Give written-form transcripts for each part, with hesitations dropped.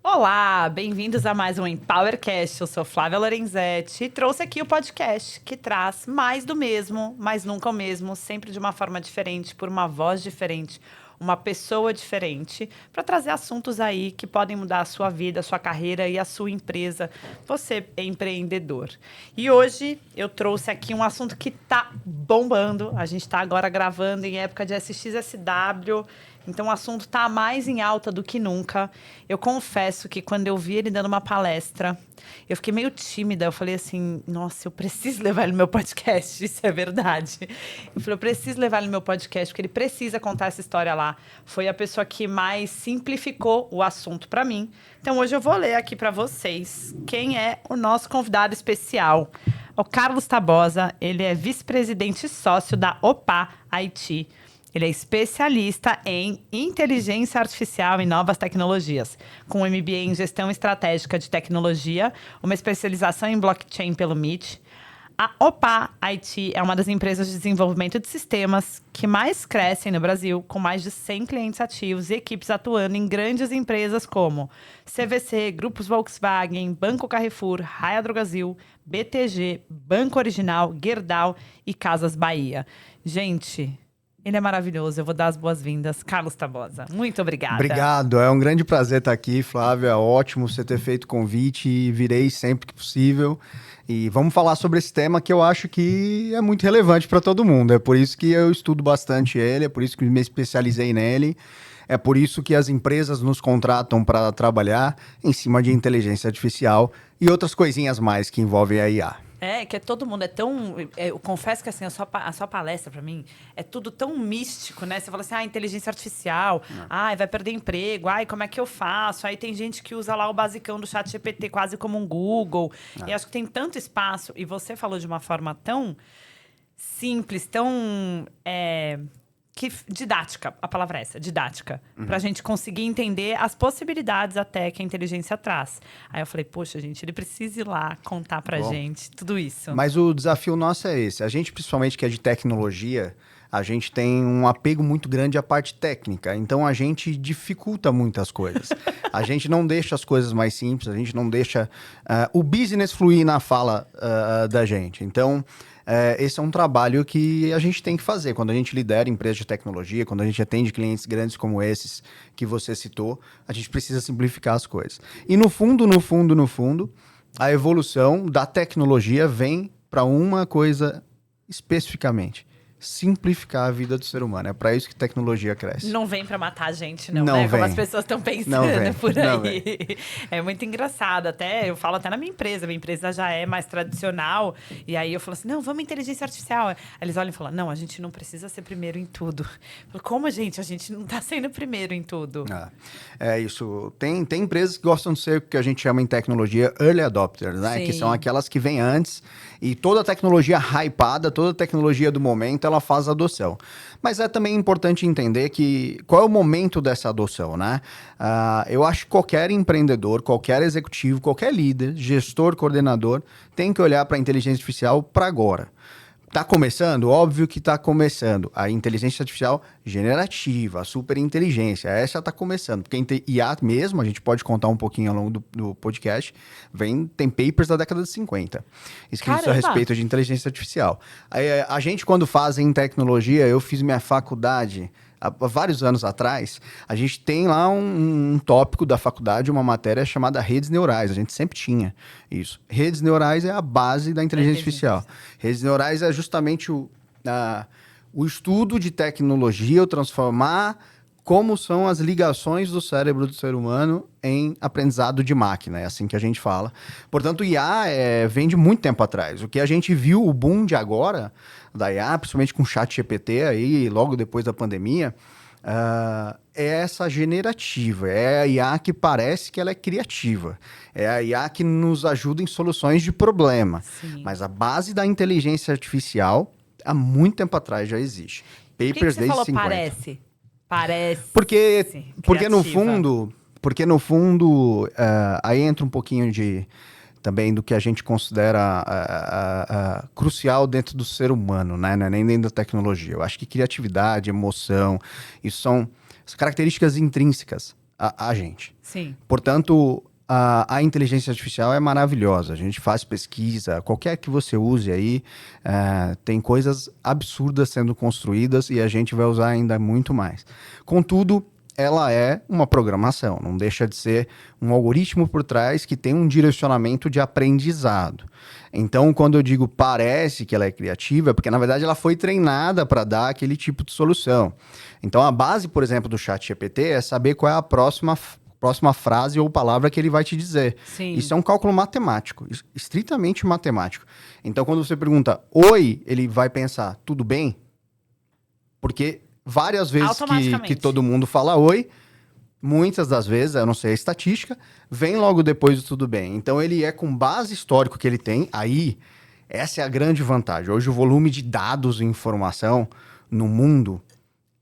Olá, bem-vindos a mais um Empowercast. Eu sou Flávia Lorenzetti e trouxe aqui o podcast que traz mais do mesmo, mas nunca o mesmo, sempre de uma forma diferente, por uma voz diferente, uma pessoa diferente, para trazer assuntos aí que podem mudar a sua vida, a sua carreira e a sua empresa. Você é empreendedor. E hoje eu trouxe aqui um assunto que tá bombando. A gente está agora gravando em época de SXSW. Então, o assunto está mais em alta do que nunca. Eu confesso que quando eu vi ele dando uma palestra, eu fiquei meio tímida. Eu falei assim, nossa, eu preciso levar ele no meu podcast. Isso é verdade. Eu falei, eu preciso levar ele no meu podcast, porque ele precisa contar essa história lá. Foi a pessoa que mais simplificou o assunto para mim. Então, hoje eu vou ler aqui para vocês quem é o nosso convidado especial. O Carlos Tabosa, ele é vice-presidente e sócio da OPA IT. Ele é especialista em inteligência artificial e novas tecnologias, com um MBA em gestão estratégica de tecnologia, uma especialização em blockchain pelo MIT. A OPA IT é uma das empresas de desenvolvimento de sistemas que mais crescem no Brasil, com mais de 100 clientes ativos e equipes atuando em grandes empresas como CVC, Grupos Volkswagen, Banco Carrefour, Raia Drogasil, BTG, Banco Original, Gerdau e Casas Bahia. Gente, ele é maravilhoso. Eu vou dar as boas-vindas. Carlos Tabosa, muito obrigada. Obrigado. É um grande prazer estar aqui, Flávia. Ótimo você ter feito o convite e virei sempre que possível. E vamos falar sobre esse tema que eu acho que é muito relevante para todo mundo. É por isso que eu estudo bastante ele, é por isso que me especializei nele. É por isso que as empresas nos contratam para trabalhar em cima de inteligência artificial e outras coisinhas mais que envolvem a IA. É, que todo mundo é tão... eu confesso que assim, a sua palestra, para mim, é tudo tão místico, né? Você fala assim, inteligência artificial, vai perder emprego, como é que eu faço? Aí tem gente que usa lá o basicão do ChatGPT quase como um Google. E acho que tem tanto espaço. E você falou de uma forma tão simples, tão... didática, a palavra é essa, didática. Pra gente conseguir entender as possibilidades até que a inteligência traz. Aí eu falei, poxa, gente, ele precisa ir lá contar pra gente tudo isso. Mas o desafio nosso é esse. A gente, principalmente que é de tecnologia, a gente tem um apego muito grande à parte técnica. Então, a gente dificulta muitas coisas. A gente não deixa as coisas mais simples, a gente não deixa o business fluir na fala da gente. Então, esse é um trabalho que a gente tem que fazer. Quando a gente lidera empresas de tecnologia, quando a gente atende clientes grandes como esses que você citou, a gente precisa simplificar as coisas. E no fundo, a evolução da tecnologia vem para uma coisa especificamente: simplificar a vida do ser humano. É para isso que tecnologia cresce. Não vem para matar a gente, não, Não né? vem. Como as pessoas estão pensando Não vem. por Não aí. vem. É muito engraçado. Eu falo até na minha empresa já é mais tradicional. E aí eu falo assim, não, vamos inteligência artificial. Aí eles olham e falam, não, a gente não precisa ser primeiro em tudo. Eu falo, como, gente? A gente não está sendo primeiro em tudo. É isso. Tem empresas que gostam de ser o que a gente chama em tecnologia early adopters, né? Sim. Que são aquelas que vêm antes e toda a tecnologia hypada, toda a tecnologia do momento, ela faz adoção. Mas é também importante entender qual é o momento dessa adoção, né? Eu acho que qualquer empreendedor, qualquer executivo, qualquer líder, gestor, coordenador, tem que olhar para a inteligência artificial para agora. Está começando? Óbvio que está começando. A inteligência artificial generativa, a superinteligência, essa está começando. Porque IA mesmo, a gente pode contar um pouquinho ao longo do podcast, tem papers da década de 50, escritos a respeito de inteligência artificial. A gente, quando faz em tecnologia, eu fiz minha faculdade há vários anos atrás, a gente tem lá um tópico da faculdade, uma matéria chamada redes neurais. A gente sempre tinha isso. Redes neurais é a base da inteligência artificial. Redes neurais é justamente o estudo de tecnologia, o transformar como são as ligações do cérebro do ser humano em aprendizado de máquina. É assim que a gente fala. Portanto, o IA vem de muito tempo atrás. O que a gente viu, o boom de agora da IA, principalmente com o ChatGPT, aí, logo depois da pandemia, é essa generativa. É a IA que parece que ela é criativa. É a IA que nos ajuda em soluções de problema. Sim. Mas a base da inteligência artificial, há muito tempo atrás, já existe. Papers Por que você desde falou 50. Parece. Porque no fundo, aí entra um pouquinho também do que a gente considera crucial dentro do ser humano, né? Não é nem dentro da tecnologia. Eu acho que criatividade, emoção, isso são características intrínsecas a gente. Sim. Portanto, a inteligência artificial é maravilhosa. A gente faz pesquisa, qualquer que você use aí, tem coisas absurdas sendo construídas e a gente vai usar ainda muito mais. Contudo, ela é uma programação, não deixa de ser um algoritmo por trás que tem um direcionamento de aprendizado. Então, quando eu digo parece que ela é criativa, é porque na verdade ela foi treinada para dar aquele tipo de solução. Então, a base, por exemplo, do ChatGPT é saber qual é a próxima frase ou palavra que ele vai te dizer. Sim. Isso é um cálculo matemático, estritamente matemático. Então, quando você pergunta oi, ele vai pensar, tudo bem? Porque várias vezes que todo mundo fala oi, muitas das vezes, eu não sei a estatística, vem logo depois do tudo bem. Então, ele é com base histórico que ele tem, aí, essa é a grande vantagem. Hoje, o volume de dados e informação no mundo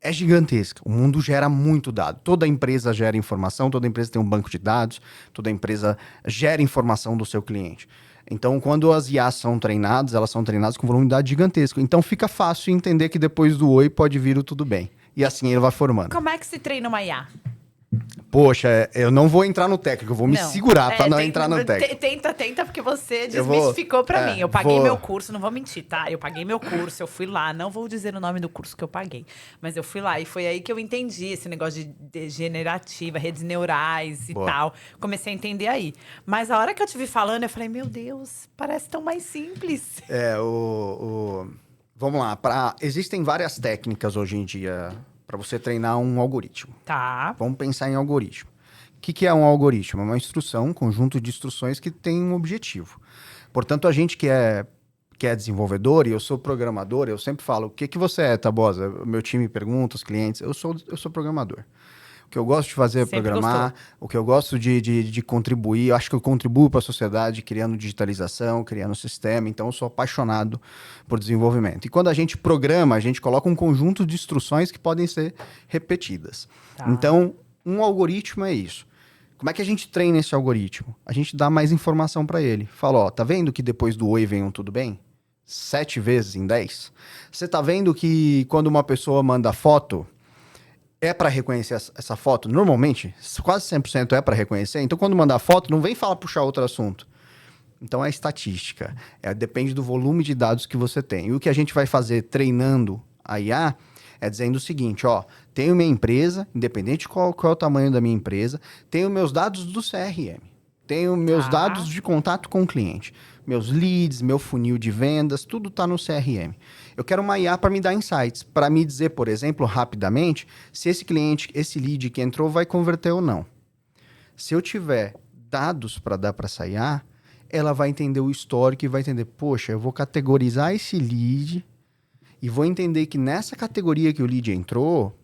é gigantesca. O mundo gera muito dado. Toda empresa gera informação, toda empresa tem um banco de dados, toda empresa gera informação do seu cliente. Então, quando as IAs são treinadas, elas são treinadas com volume de dados gigantesco. Então, fica fácil entender que depois do oi pode vir o tudo bem. E assim ele vai formando. Como é que se treina uma IA? Poxa, eu não vou entrar no técnico, eu vou me segurar para não entrar no técnico. Tenta, porque você desmistificou para mim. Eu paguei meu curso, não vou mentir, tá? Eu paguei meu curso, eu fui lá, não vou dizer o nome do curso que eu paguei, mas eu fui lá e foi aí que eu entendi esse negócio de degenerativa, redes neurais e tal. Comecei a entender aí. Mas a hora que eu te vi falando, eu falei, meu Deus, parece tão mais simples. Vamos lá, existem várias técnicas hoje em dia para você treinar um algoritmo. Tá. Vamos pensar em algoritmo. O que é um algoritmo? É uma instrução, um conjunto de instruções que tem um objetivo. Portanto, a gente que é desenvolvedor e eu sou programador, eu sempre falo, o que você é, Tabosa? O meu time pergunta, os clientes, eu sou programador. O que eu gosto de fazer é programar, o que eu gosto de contribuir, eu acho que eu contribuo para a sociedade criando digitalização, criando sistema, então eu sou apaixonado por desenvolvimento. E quando a gente programa, a gente coloca um conjunto de instruções que podem ser repetidas. Tá. Então, um algoritmo é isso. Como é que a gente treina esse algoritmo? A gente dá mais informação para ele. Fala, ó, tá vendo que depois do oi vem um tudo bem? 7 vezes em 10? Você tá vendo que quando uma pessoa manda foto, é para reconhecer essa foto? Normalmente, quase 100% é para reconhecer. Então, quando mandar foto, não vem puxar outro assunto. Então, é estatística. Depende do volume de dados que você tem. E o que a gente vai fazer treinando a IA é dizendo o seguinte, ó, tenho minha empresa, independente de qual é o tamanho da minha empresa, tenho meus dados do CRM, tenho meus dados de contato com o cliente, meus leads, meu funil de vendas, tudo está no CRM. Eu quero uma IA para me dar insights, para me dizer, por exemplo, rapidamente, se esse cliente, esse lead que entrou vai converter ou não. Se eu tiver dados para dar para essa IA, ela vai entender o histórico e vai entender, poxa, eu vou categorizar esse lead e vou entender que nessa categoria que o lead entrou,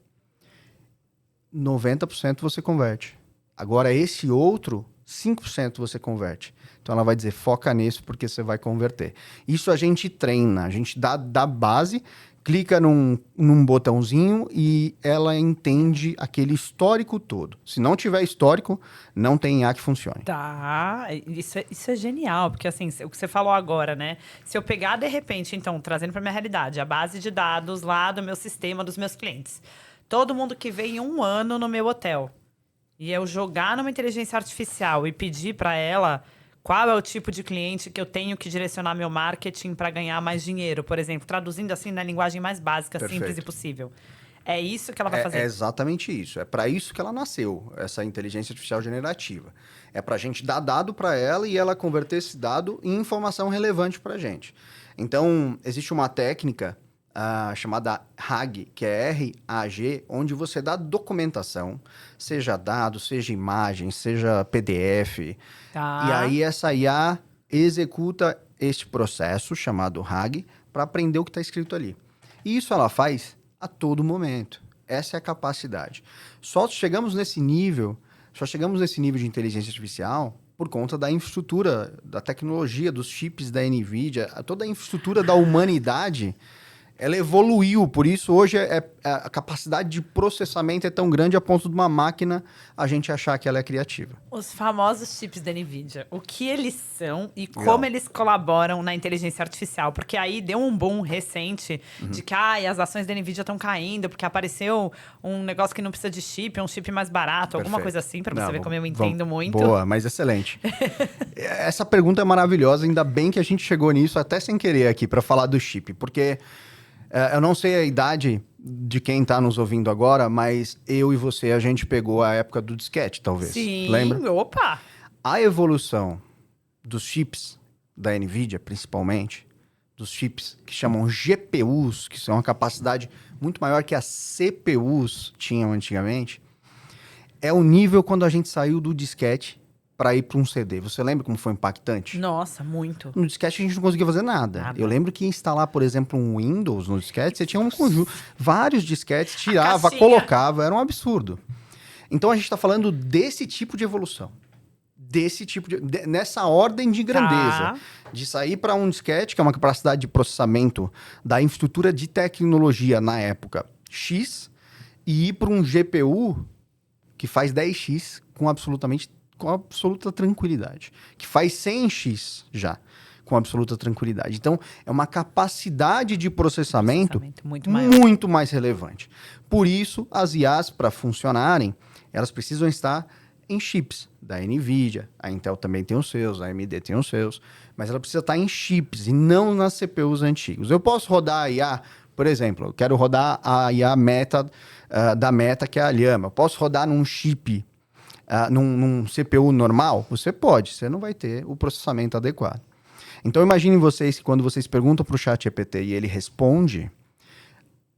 90% você converte. Agora, esse outro, 5% você converte. Então, ela vai dizer, foca nisso porque você vai converter. Isso a gente treina, a gente dá base, clica num botãozinho e ela entende aquele histórico todo. Se não tiver histórico, não tem IA que funcione. Tá, isso é genial, porque assim, o que você falou agora, né? Se eu pegar, de repente, então, trazendo para minha realidade, a base de dados lá do meu sistema, dos meus clientes. Todo mundo que vem 1 ano no meu hotel. E eu jogar numa inteligência artificial e pedir para ela qual é o tipo de cliente que eu tenho que direcionar meu marketing para ganhar mais dinheiro, por exemplo, traduzindo assim na linguagem mais básica, Perfeito. Simples e possível. É isso que ela vai fazer? É exatamente isso. É para isso que ela nasceu, essa inteligência artificial generativa. É para a gente dar dado para ela e ela converter esse dado em informação relevante para a gente. Então, existe uma técnica chamada RAG, que é R-A-G, onde você dá documentação, seja dado, seja imagem, seja PDF. Tá. E aí essa IA executa este processo chamado RAG para aprender o que está escrito ali. E isso ela faz a todo momento. Essa é a capacidade. Só chegamos nesse nível de inteligência artificial por conta da infraestrutura, da tecnologia, dos chips da NVIDIA, toda a infraestrutura da humanidade Ela evoluiu, por isso hoje a capacidade de processamento é tão grande a ponto de uma máquina a gente achar que ela é criativa. Os famosos chips da NVIDIA, o que eles são e Legal. como eles colaboram na inteligência artificial. Porque aí deu um boom recente de que as ações da NVIDIA estão caindo, porque apareceu um negócio que não precisa de chip, um chip mais barato, alguma Perfeito. coisa assim, pra você Não, ver como eu entendo muito. Boa, mas excelente. Essa pergunta é maravilhosa, ainda bem que a gente chegou nisso até sem querer aqui para falar do chip, porque eu não sei a idade de quem está nos ouvindo agora, mas eu e você, a gente pegou a época do disquete, talvez. Sim, Lembra? opa! A evolução dos chips da NVIDIA, principalmente, dos chips que chamam GPUs, que são uma capacidade muito maior que as CPUs tinham antigamente, é o nível quando a gente saiu do disquete para ir para um CD. Você lembra como foi impactante? Nossa, muito. No disquete a gente não conseguia fazer nada. Eu lembro que instalar, por exemplo, um Windows no disquete, você tinha um conjunto, vários disquetes, tirava, colocava, era um absurdo. Então a gente está falando desse tipo de evolução. Nessa ordem de grandeza. De sair para um disquete, que é uma capacidade de processamento da infraestrutura de tecnologia na época X, e ir para um GPU que faz 10x com absoluta tranquilidade. Que faz 100x já, com absoluta tranquilidade. Então, é uma capacidade de processamento muito mais relevante. Por isso, as IAs, para funcionarem, elas precisam estar em chips da NVIDIA. A Intel também tem os seus, a AMD tem os seus. Mas ela precisa estar em chips e não nas CPUs antigos. Eu posso rodar a IA, por exemplo, eu quero rodar a IA da Meta, que é a Llama. Eu posso rodar num chip, num CPU normal? Você pode, você não vai ter o processamento adequado. Então imaginem vocês que quando vocês perguntam para o ChatGPT e ele responde,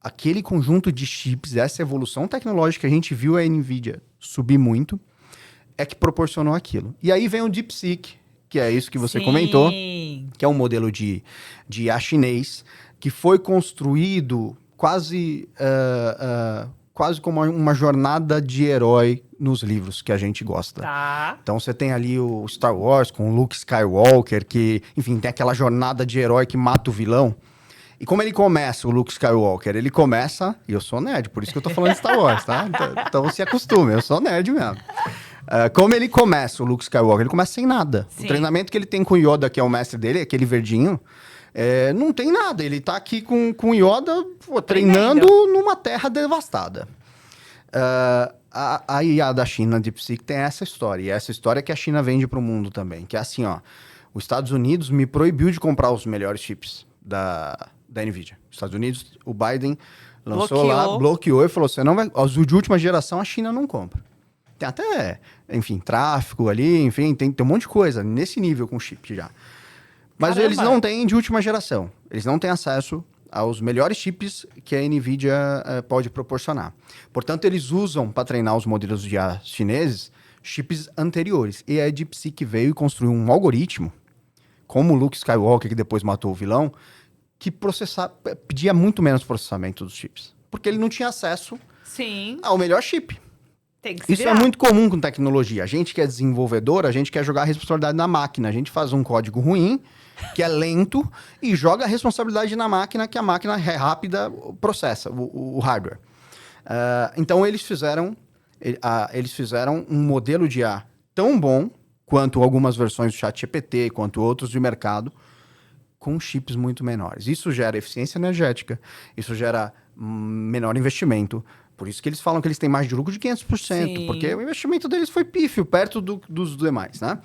aquele conjunto de chips, essa evolução tecnológica que a gente viu a NVIDIA subir muito, é que proporcionou aquilo. E aí vem o DeepSeek, que é isso que você comentou, que é um modelo de IA chinês, que foi construído quase como uma jornada de herói nos livros que a gente gosta. Tá. Então você tem ali o Star Wars com o Luke Skywalker, que, enfim, tem aquela jornada de herói que mata o vilão. E como ele começa, o Luke Skywalker? Ele começa... E eu sou nerd, por isso que eu tô falando de Star Wars, tá? Então se acostume, eu sou nerd mesmo. Como ele começa, o Luke Skywalker? Ele começa sem nada. Sim. O treinamento que ele tem com o Yoda, que é o mestre dele, aquele verdinho, não tem nada. Ele tá aqui com o Yoda treinando numa terra devastada. A IA da China, DeepSeek, tem essa história. E essa história que a China vende para o mundo também. Que é assim, ó. Os Estados Unidos me proibiu de comprar os melhores chips da NVIDIA. Os Estados Unidos, o Biden bloqueou e falou: você não vai. Os de última geração, a China não compra. Tem até, enfim, tráfico ali, enfim, tem um monte de coisa nesse nível com chip já. Mas eles não têm de última geração. Eles não têm acesso aos melhores chips que a NVIDIA pode proporcionar. Portanto, eles usam, para treinar os modelos de IA chineses, chips anteriores. E a DeepSeek veio e construiu um algoritmo, como o Luke Skywalker, que depois matou o vilão, que pedia muito menos processamento dos chips. Porque ele não tinha acesso ao melhor chip. Isso é muito comum com tecnologia. A gente que é desenvolvedor, a gente quer jogar a responsabilidade na máquina. A gente faz um código ruim, que é lento, e joga a responsabilidade na máquina, que a máquina é rápida, processa o hardware. Então, eles fizeram um modelo de IA tão bom quanto algumas versões do ChatGPT, quanto outros de mercado, com chips muito menores. Isso gera eficiência energética, isso gera menor investimento. Por isso que eles falam que eles têm margem de lucro de 500%, porque o investimento deles foi pífio, perto dos demais, né?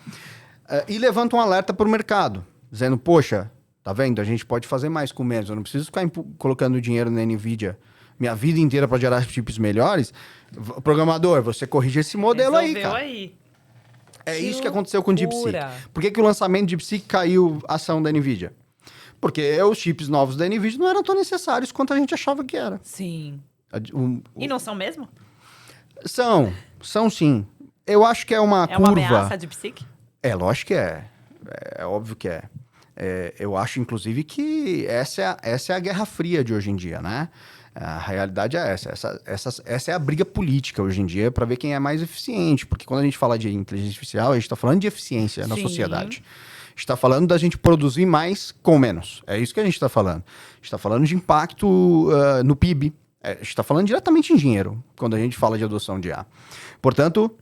E levanta um alerta para o mercado, dizendo, poxa, tá vendo? A gente pode fazer mais com menos, eu não preciso ficar colocando dinheiro na NVIDIA minha vida inteira para gerar chips melhores. Programador, você corrige esse modelo aí, cara. Isso que aconteceu com o DeepSeek. Por que o lançamento do DeepSeek caiu a ação da NVIDIA? Porque os chips novos da NVIDIA não eram tão necessários quanto a gente achava que era. Sim. E não são mesmo? São sim. Eu acho que é uma curva... É uma ameaça de DeepSeek? Lógico que é. É óbvio que é. Eu acho, inclusive, que essa é a Guerra Fria de hoje em dia, né? A realidade é essa. Essa é a briga política hoje em dia para ver quem é mais eficiente. Porque quando a gente fala de inteligência artificial, a gente está falando de eficiência na sociedade. gente está falando da gente produzir mais com menos. É isso que a gente está falando. A gente está falando de impacto no PIB. A gente está falando diretamente em dinheiro, quando a gente fala de adoção de IA. Portanto,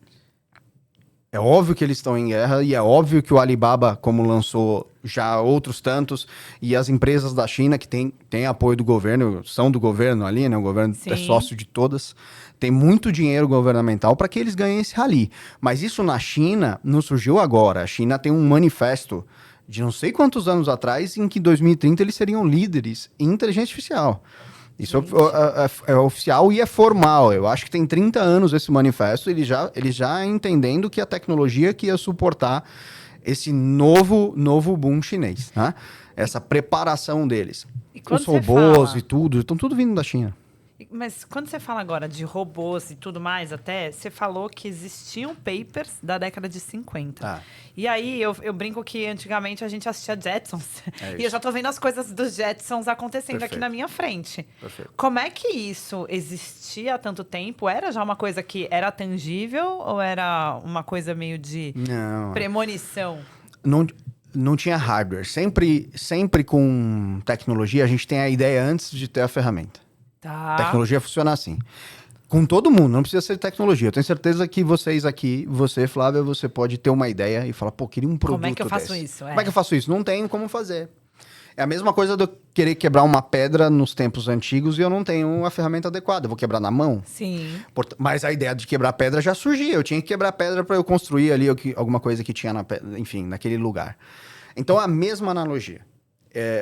é óbvio que eles estão em guerra e é óbvio que o Alibaba, como lançou já outros tantos, e as empresas da China que têm apoio do governo, são do governo ali, né? O governo é sócio de todas, tem muito dinheiro governamental para que eles ganhem esse rally. Mas isso na China não surgiu agora. A China tem um manifesto de não sei quantos anos atrás em que em 2030 eles seriam líderes em inteligência artificial. Isso é oficial e é formal. Eu acho que tem 30 anos esse manifesto, eles já entendendo que a tecnologia que ia suportar esse novo boom chinês, né? Essa preparação deles. Os robôs e tudo, estão tudo vindo da China. Mas quando você fala agora de robôs e tudo mais, até, você falou que existiam papers da década de 50. E aí, eu brinco que antigamente a gente assistia Jetsons. E eu já tô vendo as coisas dos Jetsons acontecendo aqui na minha frente. Perfeito. Como é que isso existia há tanto tempo? Era já uma coisa que era tangível ou era uma coisa meio de premonição? Não tinha hardware. Sempre com tecnologia, a gente tem a ideia antes de ter a ferramenta. Tá. A tecnologia funciona assim. Com todo mundo, não precisa ser tecnologia. Eu tenho certeza que vocês aqui, você, Flávia, você pode ter uma ideia e falar, pô, queria um produto desse. Como é que eu faço isso? Como é que eu faço isso? Não tenho como fazer. É a mesma coisa de eu querer quebrar uma pedra nos tempos antigos e eu não tenho a ferramenta adequada. Eu vou quebrar na mão? Sim. Mas a ideia de quebrar pedra já surgia. Eu tinha que quebrar pedra para eu construir ali alguma coisa que tinha, enfim, naquele lugar. Então, a mesma analogia.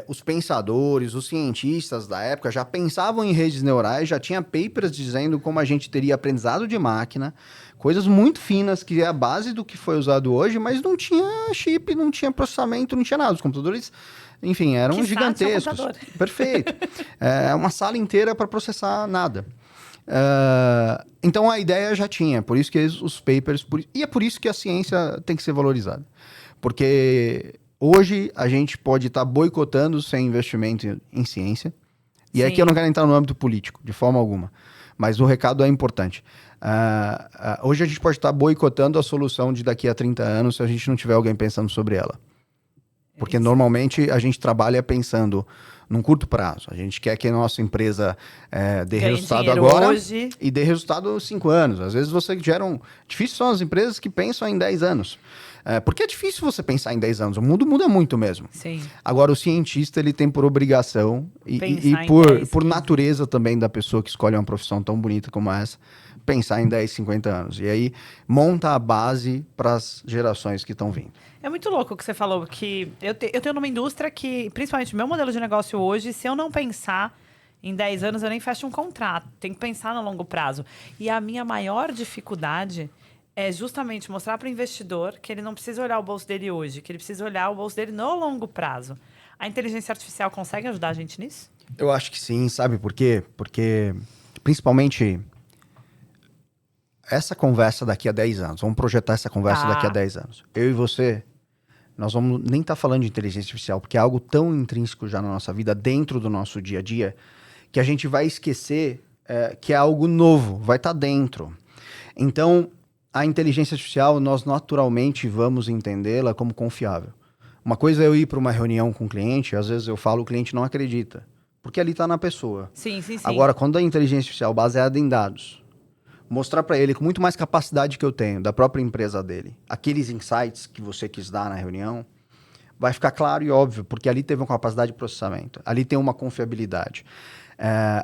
Os pensadores, os cientistas da época já pensavam em redes neurais, já tinha papers dizendo como a gente teria aprendizado de máquina, coisas muito finas que é a base do que foi usado hoje, mas não tinha chip, não tinha processamento, não tinha nada. Os computadores, enfim, eram gigantescos. Perfeito. Uma sala inteira para processar nada. Então a ideia já tinha, por isso que os papers... E é por isso que a ciência tem que ser valorizada. Porque... hoje, a gente pode estar boicotando sem investimento em ciência. E aqui eu não quero entrar no âmbito político, de forma alguma. Mas o recado é importante. Hoje a gente pode estar boicotando a solução de daqui a 30 anos se a gente não tiver alguém pensando sobre ela. Porque normalmente a gente trabalha pensando num curto prazo. A gente quer que a nossa empresa dê resultado agora hoje e dê resultado em 5 anos. Às vezes você gera Difícil são as empresas que pensam em 10 anos. Porque é difícil você pensar em 10 anos. O mundo muda muito mesmo. Sim. Agora, o cientista, ele tem por obrigação e por natureza também da pessoa que escolhe uma profissão tão bonita como essa, pensar em 10, 50 anos. E aí, monta a base para as gerações que estão vindo. É muito louco o que você falou, que eu tenho numa indústria que, principalmente meu modelo de negócio hoje, se eu não pensar em 10 anos, eu nem fecho um contrato. Tem que pensar no longo prazo. E a minha maior dificuldade é justamente mostrar para o investidor que ele não precisa olhar o bolso dele hoje, que ele precisa olhar o bolso dele no longo prazo. A inteligência artificial consegue ajudar a gente nisso? Eu acho que sim, sabe por quê? Porque, principalmente, essa conversa daqui a 10 anos, vamos projetar essa conversa daqui a 10 anos. Eu e você, nós vamos nem estar falando de inteligência artificial, porque é algo tão intrínseco já na nossa vida, dentro do nosso dia a dia, que a gente vai esquecer que é algo novo, vai estar dentro. Então, a inteligência artificial, nós naturalmente vamos entendê-la como confiável. Uma coisa é eu ir para uma reunião com o cliente, às vezes eu falo, o cliente não acredita, porque ali está na pessoa. Sim. Agora, quando a inteligência artificial baseada em dados, mostrar para ele com muito mais capacidade que eu tenho, da própria empresa dele, aqueles insights que você quis dar na reunião, vai ficar claro e óbvio, porque ali teve uma capacidade de processamento, ali tem uma confiabilidade.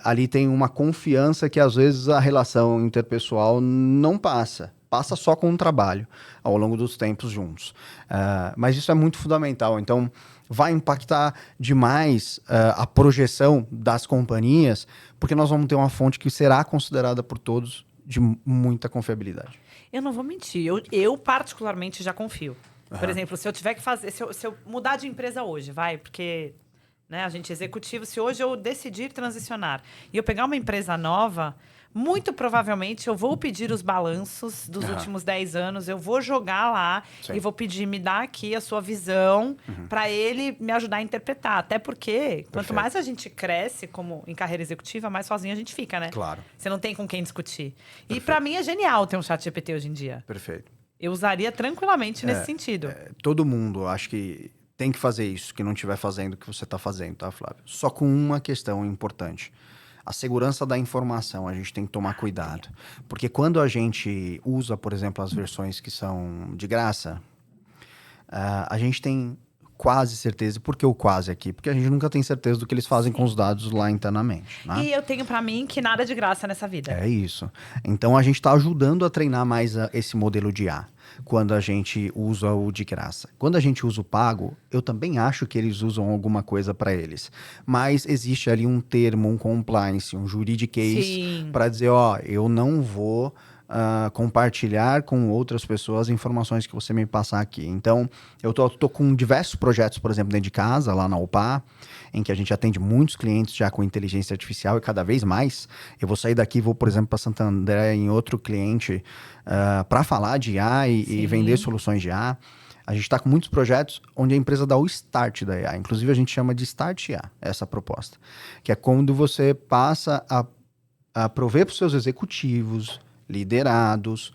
Ali tem uma confiança que às vezes a relação interpessoal não passa só com o trabalho ao longo dos tempos juntos. Mas isso é muito fundamental. Então, vai impactar demais a projeção das companhias, porque nós vamos ter uma fonte que será considerada por todos de muita confiabilidade. Eu não vou mentir, eu particularmente já confio. Por exemplo, se eu tiver que fazer, se eu mudar de empresa hoje, porque a gente executivo, se hoje eu decidir transicionar e eu pegar uma empresa nova, muito provavelmente eu vou pedir os balanços dos últimos 10 anos, eu vou jogar lá e vou pedir, me dá aqui a sua visão para ele me ajudar a interpretar. Até porque, quanto mais a gente cresce como em carreira executiva, mais sozinho a gente fica, né? Claro. Você não tem com quem discutir. E para mim é genial ter um chat GPT hoje em dia. Perfeito. Eu usaria tranquilamente nesse sentido. Todo mundo, acho que tem que fazer isso, que não estiver fazendo o que você está fazendo, tá, Flávio? Só com uma questão importante. A segurança da informação, a gente tem que tomar cuidado. Porque quando a gente usa, por exemplo, as versões que são de graça, a gente tem quase certeza. Por que o quase aqui? Porque a gente nunca tem certeza do que eles fazem com os dados lá internamente. Né? E eu tenho pra mim que nada é de graça nessa vida. É isso. Então a gente está ajudando a treinar mais esse modelo de IA quando a gente usa o de graça. Quando a gente usa o pago, eu também acho que eles usam alguma coisa para eles. Mas existe ali um termo, um compliance, um juridiquês para dizer, ó, eu não vou compartilhar com outras pessoas informações que você me passar aqui. Então, eu tô com diversos projetos, por exemplo, dentro de casa, lá na UPA, em que a gente atende muitos clientes já com inteligência artificial e cada vez mais. Eu vou sair daqui, vou, por exemplo, para Santo André em outro cliente para falar de IA e vender soluções de IA. A gente está com muitos projetos onde a empresa dá o start da IA. Inclusive, a gente chama de Start IA, essa proposta. Que é quando você passa a prover para os seus executivos, liderados,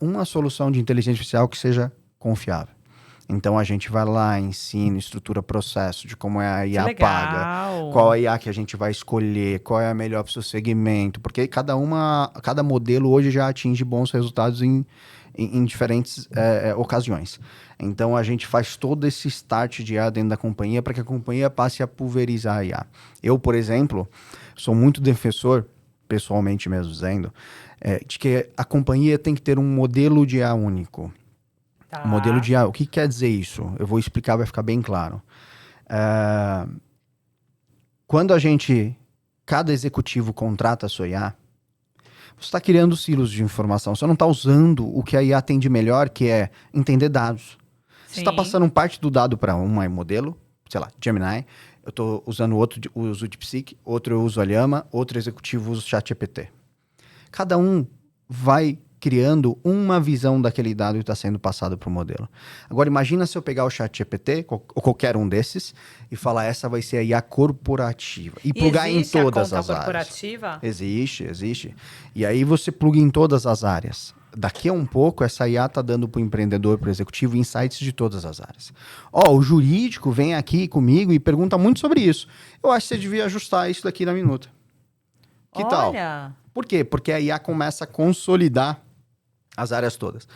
uma solução de inteligência artificial que seja confiável. Então, a gente vai lá, ensina, estrutura processo de como é a IA paga, qual a IA que a gente vai escolher, qual é a melhor para o seu segmento, porque cada modelo hoje já atinge bons resultados em diferentes ocasiões. Então, a gente faz todo esse start de IA dentro da companhia para que a companhia passe a pulverizar a IA. Eu, por exemplo, sou muito defensor, pessoalmente mesmo dizendo, de que a companhia tem que ter um modelo de IA único. Tá. Modelo de IA, o que quer dizer isso? Eu vou explicar, vai ficar bem claro. Quando cada executivo contrata a sua IA, você está criando silos de informação. Você não está usando o que a IA tem de melhor, que é entender dados. Você está passando parte do dado para um modelo, sei lá, Gemini. Eu estou usando outro, uso o DeepSeek, outro eu uso a Llama, outro executivo usa o ChatGPT. Cada um vai criando uma visão daquele dado que está sendo passado para o modelo. Agora, imagina se eu pegar o ChatGPT, ou qualquer um desses, e falar, essa vai ser a IA corporativa. E plugar em todas as áreas. Corporativa? Existe. E aí você pluga em todas as áreas. Daqui a um pouco, essa IA está dando para o empreendedor, para o executivo, insights de todas as áreas. O jurídico vem aqui comigo e pergunta muito sobre isso. Eu acho que você devia ajustar isso daqui na minuta. Que tal? Por quê? Porque a IA começa a consolidar as áreas todas.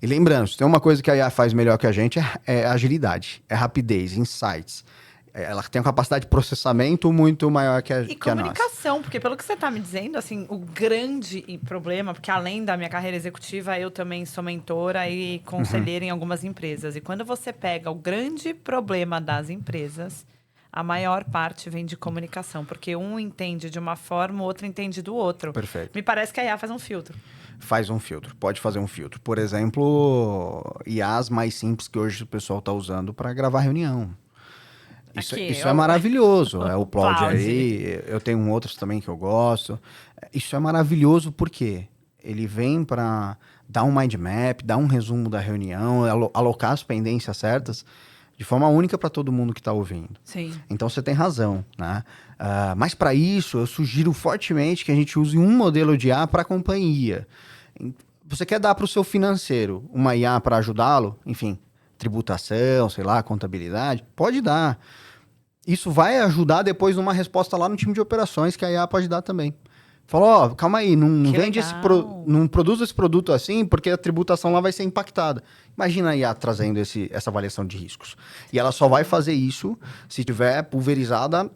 E lembrando, se tem uma coisa que a IA faz melhor que a gente, é agilidade, é rapidez, insights. Ela tem uma capacidade de processamento muito maior que a nossa. E comunicação, porque pelo que você está me dizendo, assim, o grande problema, porque além da minha carreira executiva, eu também sou mentora e conselheira em algumas empresas. E quando você pega o grande problema das empresas, a maior parte vem de comunicação, porque um entende de uma forma, o outro entende do outro. Perfeito. Me parece que a IA faz um filtro. Faz um filtro, pode fazer um filtro. Por exemplo, IAs mais simples que hoje o pessoal está usando para gravar reunião. Isso é maravilhoso. É o Claude aí, eu tenho outros também que eu gosto. Isso é maravilhoso porque ele vem para dar um mind map, dar um resumo da reunião, alocar as pendências certas de forma única para todo mundo que está ouvindo. Sim. Então você tem razão, né? Mas para isso eu sugiro fortemente que a gente use um modelo de IA para a companhia. Você quer dar para o seu financeiro uma IA para ajudá-lo? Enfim, tributação, sei lá, contabilidade? Pode dar. Isso vai ajudar depois numa resposta lá no time de operações que a IA pode dar também. Falou, calma aí, não vende não produz esse produto assim porque a tributação lá vai ser impactada. Imagina a IA trazendo essa avaliação de riscos. E ela só vai fazer isso se tiver pulverizada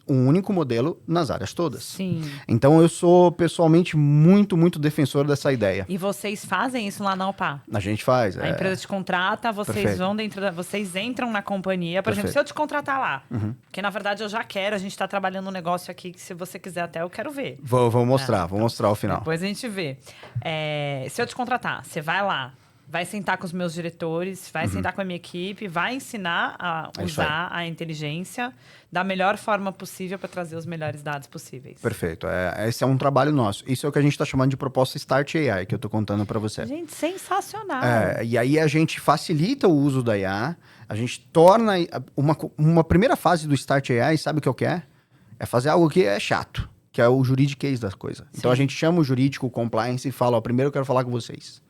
um único modelo nas áreas todas. Sim. Então eu sou pessoalmente muito, muito defensor dessa ideia. E vocês fazem isso lá na OPA? A gente faz. A empresa te contrata, vocês vão vocês entram na companhia. Por exemplo, se eu te contratar lá, porque na verdade eu já quero, a gente está trabalhando um negócio aqui que se você quiser até eu quero ver. Vou mostrar, vou mostrar ao final. Depois a gente vê. Se eu te contratar, você vai lá, vai sentar com os meus diretores, vai sentar com a minha equipe, vai ensinar a usar a inteligência da melhor forma possível para trazer os melhores dados possíveis. Perfeito. Esse é um trabalho nosso. Isso é o que a gente está chamando de proposta Start AI, que eu estou contando para você. Gente, sensacional. E aí a gente facilita o uso da IA, a gente torna uma primeira fase do Start AI, sabe o que eu quero? É fazer algo que é chato, que é o juridiquês da coisa. Então a gente chama o jurídico, o compliance e fala, primeiro eu quero falar com vocês.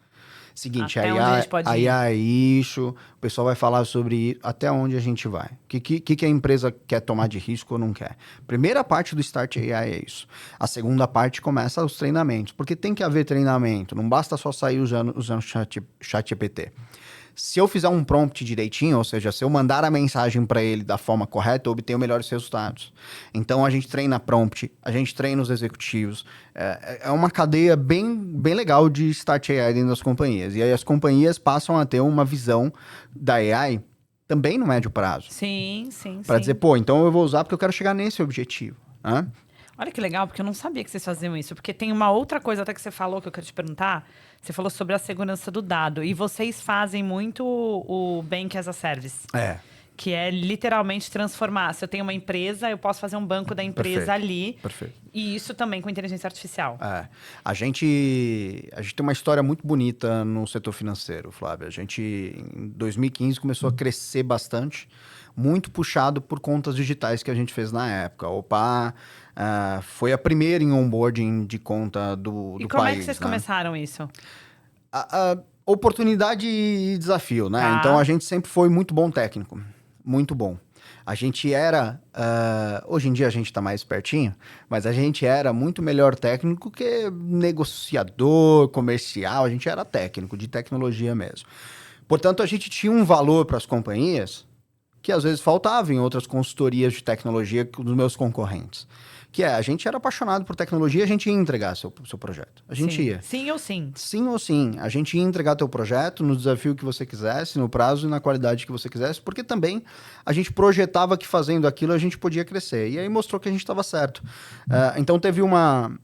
Seguinte, Até onde a gente pode ir. é isso, o pessoal vai falar sobre até onde a gente vai. O que a empresa quer tomar de risco ou não quer. Primeira parte do Start AI é isso. A segunda parte começa os treinamentos, porque tem que haver treinamento, não basta só sair usando ChatGPT. Se eu fizer um prompt direitinho, ou seja, se eu mandar a mensagem para ele da forma correta, eu obtenho melhores resultados. Então, a gente treina prompt, a gente treina os executivos. É uma cadeia bem legal de Start AI dentro das companhias. E aí as companhias passam a ter uma visão da AI também no médio prazo. Sim. Para dizer, pô, então eu vou usar porque eu quero chegar nesse objetivo. Né? Olha que legal, porque eu não sabia que vocês faziam isso. Porque tem uma outra coisa até que você falou que eu quero te perguntar. Você falou sobre a segurança do dado. E vocês fazem muito o Bank as a Service. Que é literalmente transformar. Se eu tenho uma empresa, eu posso fazer um banco da empresa ali. Perfeito. E isso também com inteligência artificial. A gente tem uma história muito bonita no setor financeiro, Flávia. A gente, em 2015, começou a crescer bastante, muito puxado por contas digitais que a gente fez na época. A OPA foi a primeira em onboarding de conta do país. E como é que vocês começaram isso? Oportunidade e desafio, né? Tá. Então, a gente sempre foi muito bom técnico. Muito bom. A gente era... hoje em dia a gente está mais pertinho, mas a gente era muito melhor técnico que negociador, comercial. A gente era técnico, de tecnologia mesmo. Portanto, a gente tinha um valor para as companhias que às vezes faltava em outras consultorias de tecnologia dos meus concorrentes. Que a gente era apaixonado por tecnologia, a gente ia entregar seu projeto. A gente ia. Sim ou sim? Sim ou sim. A gente ia entregar teu projeto no desafio que você quisesse, no prazo e na qualidade que você quisesse, porque também a gente projetava que fazendo aquilo a gente podia crescer. E aí mostrou que a gente estava certo. Então teve uma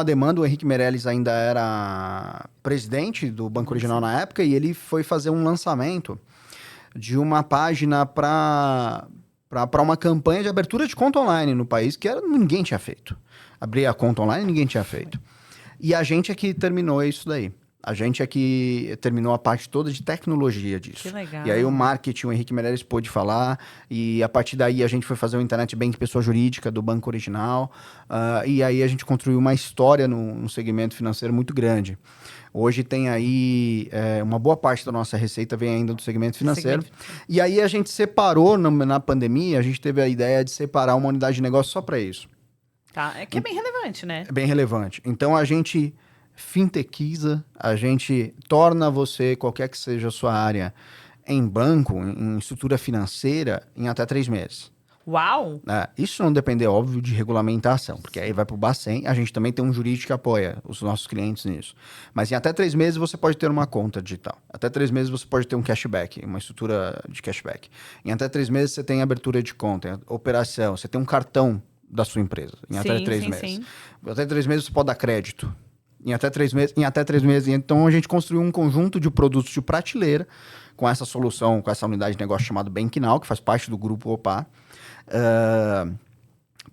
demanda, o Henrique Meirelles ainda era presidente do Banco Original na época, e ele foi fazer um lançamento de uma página para uma campanha de abertura de conta online no país, que ninguém tinha feito. Abrir a conta online, ninguém tinha feito. E a gente é que terminou isso daí. A gente é que terminou a parte toda de tecnologia disso. Que legal. E aí o marketing, o Henrique Meirelles pôde falar, e a partir daí a gente foi fazer o Internet Bank Pessoa Jurídica do Banco Original, e aí a gente construiu uma história no segmento financeiro muito grande. Hoje tem aí uma boa parte da nossa receita vem ainda do segmento financeiro. E aí a gente separou, na pandemia, a gente teve a ideia de separar uma unidade de negócio só para isso. Tá, é que é bem relevante, né? É bem relevante. Então a gente fintechiza, a gente torna você, qualquer que seja a sua área, em banco, em estrutura financeira, em até 3 meses. Uau! Isso não depende, óbvio, de regulamentação, porque aí vai para o Bacen. A gente também tem um jurídico que apoia os nossos clientes nisso. Mas em até 3 meses você pode ter uma conta digital. Até 3 meses você pode ter um cashback, uma estrutura de cashback. Em até 3 meses você tem abertura de conta, operação, você tem um cartão da sua empresa. Em até 3 meses. Sim. Até 3 meses você pode dar crédito. Em até 3 meses. Então a gente construiu um conjunto de produtos de prateleira com essa solução, com essa unidade de negócio chamada BankNow, que faz parte do grupo OPA.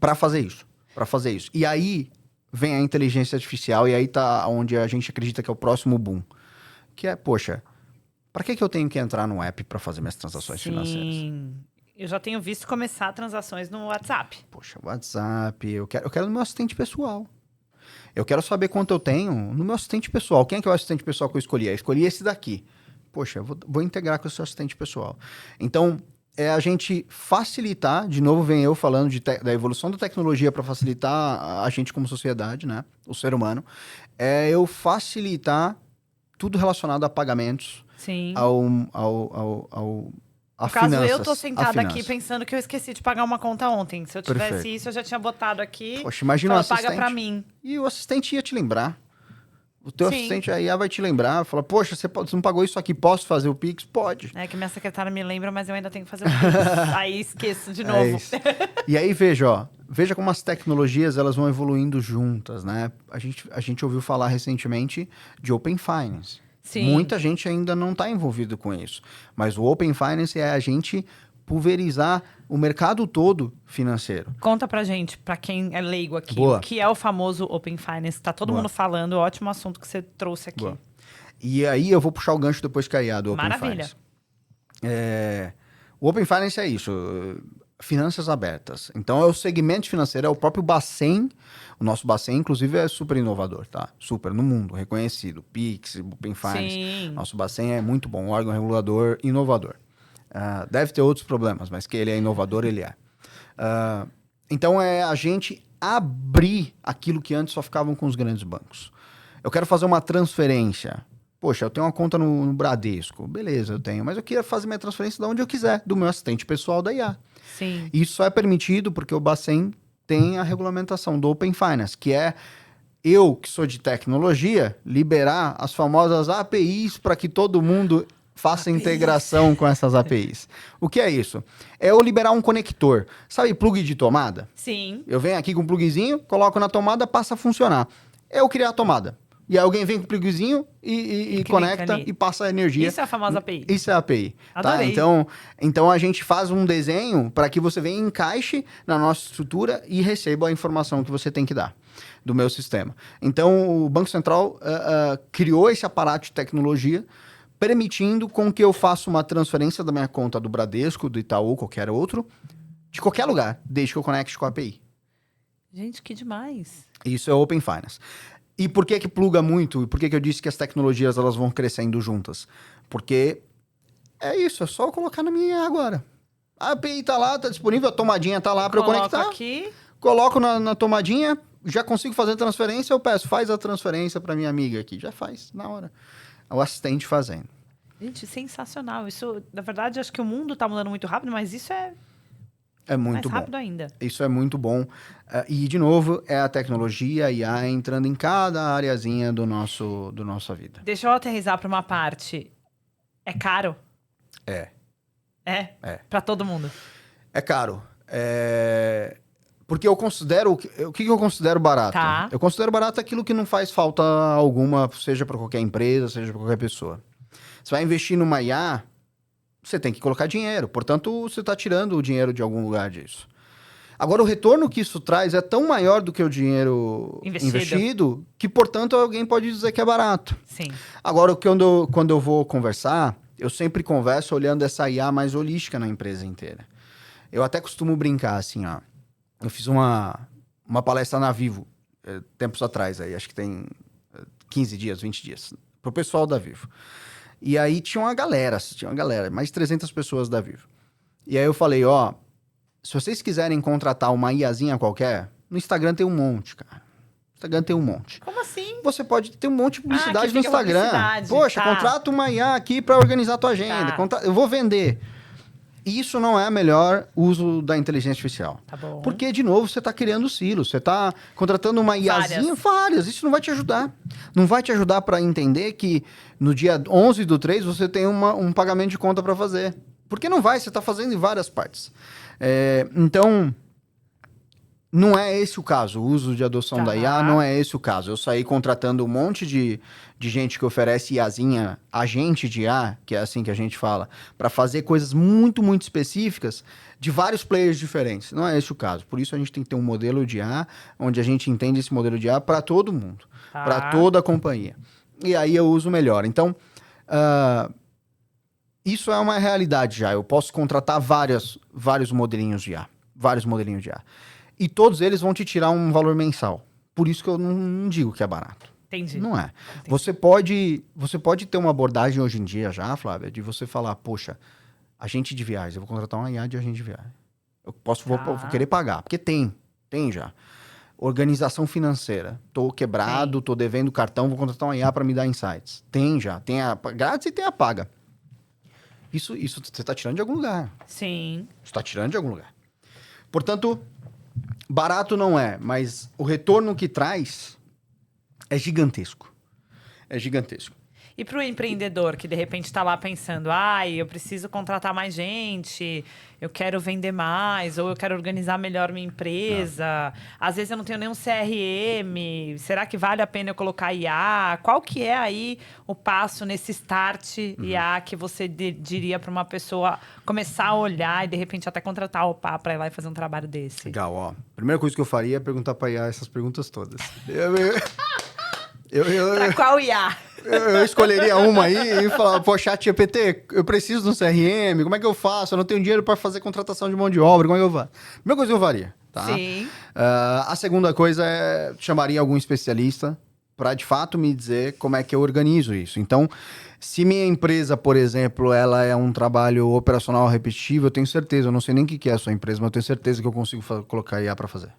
Para fazer isso. E aí vem a inteligência artificial, e aí tá onde a gente acredita que é o próximo boom. Que é, poxa, para que eu tenho que entrar no app para fazer minhas transações financeiras? Sim. Eu já tenho visto começar transações no WhatsApp. Poxa, WhatsApp, eu quero no meu assistente pessoal. Eu quero saber quanto eu tenho no meu assistente pessoal. Quem é que é o assistente pessoal que eu escolhi? Eu escolhi esse daqui. Poxa, eu vou integrar com o seu assistente pessoal. Então, é a gente facilitar, de novo vem eu falando da evolução da tecnologia para facilitar a gente como sociedade, né? O ser humano. É eu facilitar tudo relacionado a pagamentos. Sim. No caso, eu tô sentada aqui pensando que eu esqueci de pagar uma conta ontem. Se eu tivesse isso, eu já tinha botado aqui. Poxa, imagina o assistente. Paga pra mim. E o assistente ia te lembrar. O teu assistente aí vai te lembrar, fala, poxa, você não pagou isso aqui, posso fazer o Pix? Pode. É que minha secretária me lembra, mas eu ainda tenho que fazer o Pix. Aí esqueço de novo. E aí, veja como as tecnologias elas vão evoluindo juntas, né? A gente ouviu falar recentemente de Open Finance. Sim. Muita gente ainda não está envolvido com isso. Mas o Open Finance é a gente pulverizar o mercado todo financeiro. Conta pra gente, pra quem é leigo aqui, Boa. o que é o famoso Open Finance. Tá todo mundo falando, ótimo assunto que você trouxe aqui. Boa. E aí eu vou puxar o gancho depois que a IA do Open Maravilha. Finance. O Open Finance é isso. finanças abertas. Então, é o segmento financeiro, é o próprio Bacen. O nosso Bacen, inclusive, é super inovador, tá? Super, no mundo, reconhecido. Pix, Open Finance. Sim. Nosso Bacen é muito bom, um órgão regulador inovador. Deve ter outros problemas, mas que ele é inovador, ele é. Então, é a gente abrir aquilo que antes só ficavam com os grandes bancos. Eu quero fazer uma transferência. Poxa, eu tenho uma conta no Bradesco. Beleza, eu tenho. Mas eu queria fazer minha transferência de onde eu quiser, do meu assistente pessoal da IA. Sim. Isso só é permitido porque o Bacen tem a regulamentação do Open Finance, que é eu, que sou de tecnologia, liberar as famosas APIs para que todo mundo faça integração com essas APIs. O que é isso? É eu liberar um conector. Sabe plug de tomada? Sim. Eu venho aqui com um plugzinho, coloco na tomada, passa a funcionar. Eu criar a tomada. E aí alguém vem com o plugzinho e conecta ali. e passa a energia. Isso é a famosa API. Isso é a API. Adorei. Tá? Então a gente faz um desenho para que você venha, encaixe na nossa estrutura e receba a informação que você tem que dar do meu sistema. Então o Banco Central criou esse aparato de tecnologia permitindo com que eu faça uma transferência da minha conta do Bradesco, do Itaú, qualquer outro, de qualquer lugar, desde que eu conecte com a API. Gente, que demais. Isso é Open Finance. E por que pluga muito? E por que eu disse que as tecnologias elas vão crescendo juntas? Porque é isso, é só eu colocar na minha agora. A API tá lá, tá disponível, a tomadinha tá lá para eu conectar. Aqui. Coloco na tomadinha, já consigo fazer a transferência, eu peço, faz a transferência para minha amiga aqui. Já faz, na hora. É o assistente fazendo. Gente, sensacional. Isso, na verdade, acho que o mundo tá mudando muito rápido, mas isso é muito mais rápido bom. ainda. Isso é muito bom. E, de novo, é a tecnologia, a IA entrando em cada areazinha do nossa vida. Deixa eu aterrissar para uma parte. É caro? É. É? Para todo mundo. É caro. Porque eu considero... O que eu considero barato? Tá. Eu considero barato aquilo que não faz falta alguma, seja para qualquer empresa, seja para qualquer pessoa. Você vai investir numa IA, você tem que colocar dinheiro. Portanto, você está tirando o dinheiro de algum lugar disso. Agora, o retorno que isso traz é tão maior do que o dinheiro investido que, portanto, alguém pode dizer que é barato. Sim. Agora, quando eu vou conversar, eu sempre converso olhando essa IA mais holística na empresa inteira. Eu até costumo brincar assim, ó. Eu fiz uma palestra na Vivo, tempos atrás, aí, acho que tem 15 dias, 20 dias, pro pessoal da Vivo. E aí tinha uma galera, mais de 300 pessoas da Vivo. E aí eu falei, ó, se vocês quiserem contratar uma IAzinha qualquer, no Instagram tem um monte, cara. No Instagram tem um monte. Como assim? Você pode ter um monte de publicidade no Instagram. Publicidade. Poxa, tá. contrata uma IA aqui para organizar a tua agenda. Tá. Eu vou vender. Isso não é o melhor uso da inteligência artificial. Tá bom. Porque, de novo, você está criando silos. Você está contratando uma IAzinha, várias. Isso não vai te ajudar. Não vai te ajudar para entender que no dia 11/3 você tem um pagamento de conta para fazer. Porque não vai, você está fazendo em várias partes. Então, não é esse o caso. O uso de adoção da IA não é esse o caso. Eu saí contratando um monte de gente que oferece IAzinha, agente de IA, que é assim que a gente fala, para fazer coisas muito, muito específicas de vários players diferentes. Não é esse o caso. Por isso a gente tem que ter um modelo de IA, onde a gente entende esse modelo de IA para todo mundo, para toda a companhia. E aí eu uso melhor. Então, isso é uma realidade já. Eu posso contratar vários modelinhos de IA. Vários modelinhos de IA. E todos eles vão te tirar um valor mensal. Por isso que eu não digo que é barato. Entendi. Não é. Entendi. Você pode ter uma abordagem hoje em dia já, Flávia, de você falar, poxa, agente de viagens, eu vou contratar uma IA de agente de viagem. Vou querer pagar, porque tem já. Organização financeira. Tô quebrado, tô devendo cartão, vou contratar uma IA para me dar insights. Tem já. Tem a grátis e tem a paga. Isso você está tirando de algum lugar. Sim. Você está tirando de algum lugar. Portanto, barato não é, mas o retorno que traz é gigantesco. É gigantesco. E para o empreendedor que de repente está lá pensando, eu preciso contratar mais gente, eu quero vender mais, ou eu quero organizar melhor minha empresa, às vezes eu não tenho nenhum CRM, será que vale a pena eu colocar IA? Qual que é aí o passo nesse start IA que você diria para uma pessoa começar a olhar e de repente até contratar o PA para ir lá e fazer um trabalho desse? Legal, ó. Primeira coisa que eu faria é perguntar para IA essas perguntas todas. Pra qual IA? Eu escolheria uma aí e falar, pô, ChatGPT, eu preciso de um CRM, como é que eu faço? Eu não tenho dinheiro para fazer contratação de mão de obra, como é que eu faço? Primeira coisa eu faria, tá? Sim. A segunda coisa é, chamaria algum especialista para, de fato, me dizer como é que eu organizo isso. Então, se minha empresa, por exemplo, ela é um trabalho operacional repetitivo, eu tenho certeza, eu não sei nem o que é a sua empresa, mas eu tenho certeza que eu consigo colocar IA para fazer.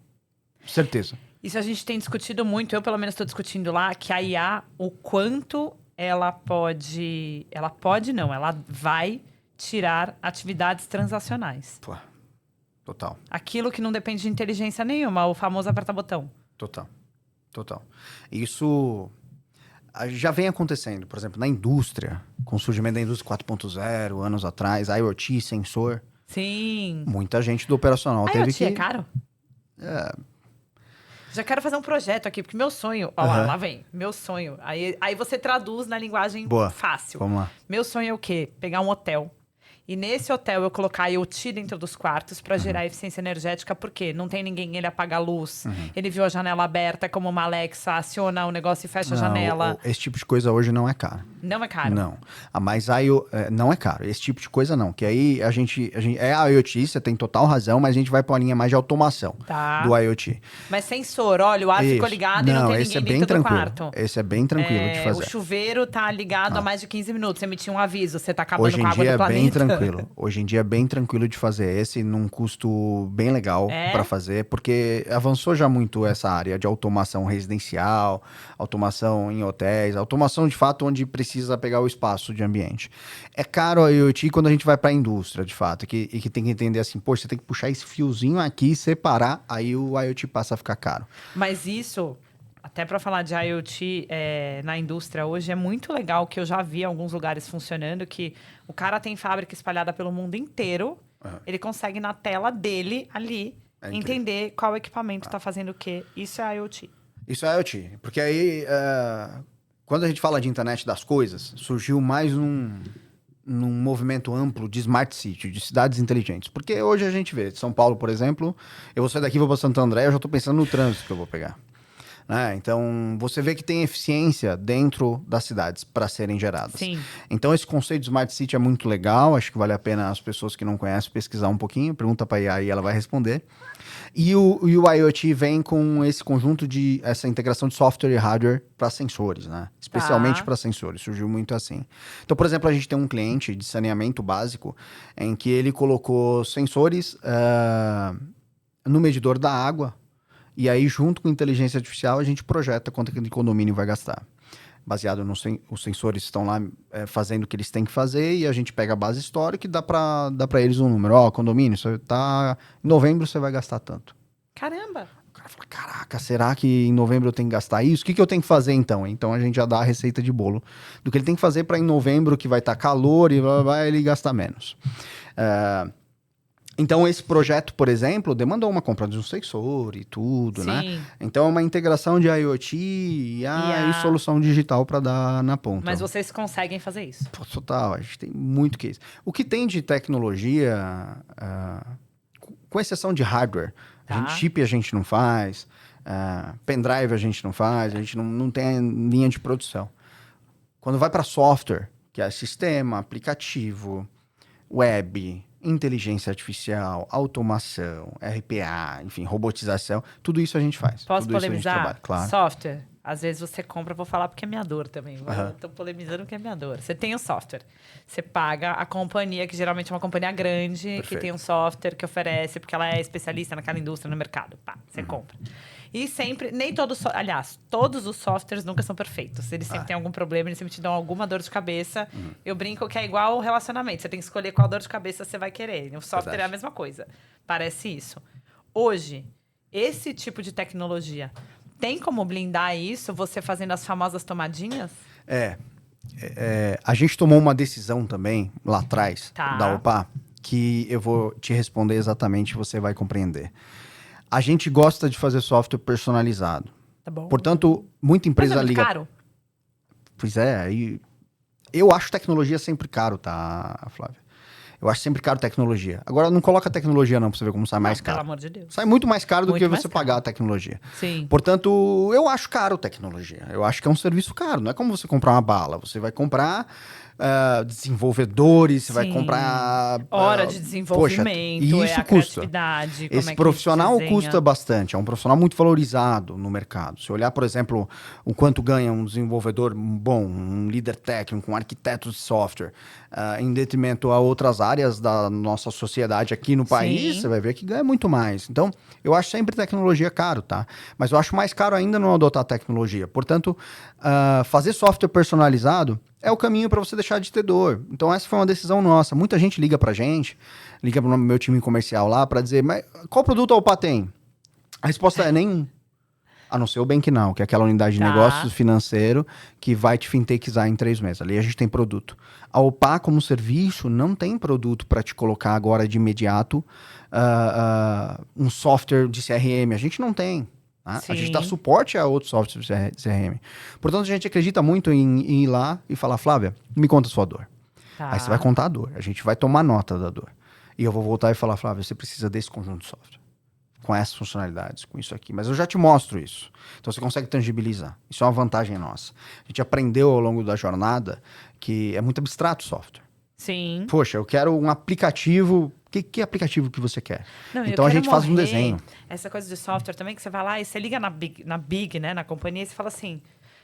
Certeza. Isso a gente tem discutido muito, eu pelo menos estou discutindo lá, que a IA, o quanto ela pode... Ela vai tirar atividades transacionais. Pô, total. Aquilo que não depende de inteligência nenhuma, o famoso aperta-botão. Total. Isso já vem acontecendo, por exemplo, na indústria, com o surgimento da indústria 4.0, anos atrás, IoT, sensor. Sim. Muita gente do operacional A teve IoT que... é caro? É, Já quero fazer um projeto aqui, porque meu sonho... Ó, lá vem. Meu sonho. Aí você traduz na linguagem boa. fácil. Vamos lá. Meu sonho é o quê? Pegar um hotel. E nesse hotel eu colocar IoT dentro dos quartos para gerar eficiência energética, porque não tem ninguém, ele apaga a luz, ele viu a janela aberta como uma Alexa, aciona o negócio e fecha a janela. Esse tipo de coisa hoje não é caro. Não é caro. Não. Mas aí não é caro. Esse tipo de coisa não. Que aí a gente é a IoT, você tem total razão, mas a gente vai para uma linha mais de automação do IoT. Mas sensor, olha, o ar ficou ligado e não tem esse ninguém é bem dentro do tranquilo. quarto. Esse é bem tranquilo de fazer. O chuveiro tá ligado há mais de 15 minutos, emitiu um aviso, você tá acabando Hoje com em a água dia do é planeta. bem tranquilo. Hoje em dia é bem tranquilo de fazer esse, num custo bem legal para fazer, porque avançou já muito essa área de automação residencial, automação em hotéis, automação de fato onde precisa pegar o espaço de ambiente. É caro a IoT quando a gente vai para a indústria, de fato, e que tem que entender assim, poxa, você tem que puxar esse fiozinho aqui e separar, aí o IoT passa a ficar caro. Mas isso, até para falar de IoT na indústria hoje, é muito legal, que eu já vi em alguns lugares funcionando, que o cara tem fábrica espalhada pelo mundo inteiro, ele consegue na tela dele ali entender qual equipamento está fazendo o quê. Isso é IoT. Isso é IoT, porque aí quando a gente fala de internet das coisas, surgiu mais num movimento amplo de smart city, de cidades inteligentes. Porque hoje a gente vê, São Paulo, por exemplo, eu vou sair daqui e vou para Santo André, eu já estou pensando no trânsito que eu vou pegar. Né? Então, você vê que tem eficiência dentro das cidades para serem geradas. Sim. Então, esse conceito de Smart City é muito legal. Acho que vale a pena as pessoas que não conhecem pesquisar um pouquinho. Pergunta para a IA e ela vai responder. E o IoT vem com esse conjunto de... essa integração de software e hardware para sensores, né? Especialmente para sensores. Surgiu muito assim. Então, por exemplo, a gente tem um cliente de saneamento básico em que ele colocou sensores no medidor da água. E aí, junto com inteligência artificial, a gente projeta quanto que o condomínio vai gastar. Baseado os sensores estão lá fazendo o que eles têm que fazer e a gente pega a base histórica e dá para eles um número. Ó, condomínio, em novembro você vai gastar tanto. Caramba! O cara fala, caraca, será que em novembro eu tenho que gastar isso? O que eu tenho que fazer então? Então a gente já dá a receita de bolo do que ele tem que fazer para em novembro, que vai estar calor e vai ele gastar menos. Então, esse projeto, por exemplo, demandou uma compra de um sensor e tudo, né? Então, é uma integração de IoT e solução digital para dar na ponta. Mas vocês conseguem fazer isso? Pô, total, a gente tem muito que isso. O que tem de tecnologia, com exceção de hardware, chip a gente não faz, pendrive a gente não faz, a gente não tem linha de produção. Quando vai para software, que é sistema, aplicativo, web... inteligência artificial, automação, RPA, enfim, robotização, tudo isso a gente faz. Posso tudo polemizar? Isso a gente trabalha, claro. Software. Às vezes você compra, vou falar porque é minha dor também. Estou polemizando porque é minha dor. Você tem o software. Você paga a companhia, que geralmente é uma companhia grande, Perfeito. Que tem um software que oferece, porque ela é especialista naquela indústria, no mercado. Pá, você compra. E sempre, nem todos, aliás, todos os softwares nunca são perfeitos. Eles sempre têm algum problema, eles sempre te dão alguma dor de cabeça. Eu brinco que é igual ao relacionamento. Você tem que escolher qual dor de cabeça você vai querer. O software é a mesma coisa. Parece isso. Hoje, esse tipo de tecnologia, tem como blindar isso, você fazendo as famosas tomadinhas? A gente tomou uma decisão também, lá atrás, da OPA, que eu vou te responder exatamente e você vai compreender. A gente gosta de fazer software personalizado. Tá bom. Portanto, muita empresa Mas é muito liga... caro? Pois é, aí... Eu acho tecnologia sempre caro, tá, Flávia? Eu acho sempre caro tecnologia. Agora, não coloca tecnologia não, pra você ver como sai mais Pelo caro. amor de Deus. Sai muito mais caro do Muito que mais você caro. pagar a tecnologia. Sim. Portanto, eu acho caro tecnologia. Eu acho que é um serviço caro. Não é como você comprar uma bala. Você vai comprar desenvolvedores, você vai Sim. comprar... Hora de poxa, desenvolvimento, e é isso a custa. criatividade, como Esse é que a gente profissional desenha. custa bastante, é um profissional muito valorizado no mercado. Se olhar, por exemplo, o quanto ganha um desenvolvedor bom, um líder técnico, um arquiteto de software, em detrimento a outras áreas da nossa sociedade aqui no país, Sim. você vai ver que ganha muito mais. Então, eu acho sempre tecnologia caro, tá? Mas eu acho mais caro ainda não adotar tecnologia. Portanto, fazer software personalizado é o caminho para você deixar de ter dor. Então, essa foi uma decisão nossa. Muita gente liga pra gente, liga pro meu time comercial lá para dizer, mas qual produto a OPA tem? A resposta é nenhum. A não ser o BankNow, que é aquela unidade de Tá. negócios financeiro que vai te fintechizar em 3 meses. Ali a gente tem produto. A OPA, como serviço, não tem produto para te colocar agora de imediato um software de CRM. A gente não tem. Tá? A gente dá Sim. suporte a outros softwares de CRM. Portanto, a gente acredita muito em ir lá e falar, Flávia, me conta a sua dor. Tá. Aí você vai contar a dor. A gente vai tomar nota da dor. E eu vou voltar e falar, Flávia, você precisa desse conjunto de software. Com essas funcionalidades, com isso aqui. Mas eu já te mostro isso. Então você consegue tangibilizar. Isso é uma vantagem nossa. A gente aprendeu ao longo da jornada que é muito abstrato o software. Sim. Poxa, eu quero um aplicativo. Que aplicativo que você quer? Não, eu Então a quero gente faz um morrer. desenho. Essa coisa de software também, que você vai lá e você liga na Big, né, na companhia, e você fala assim,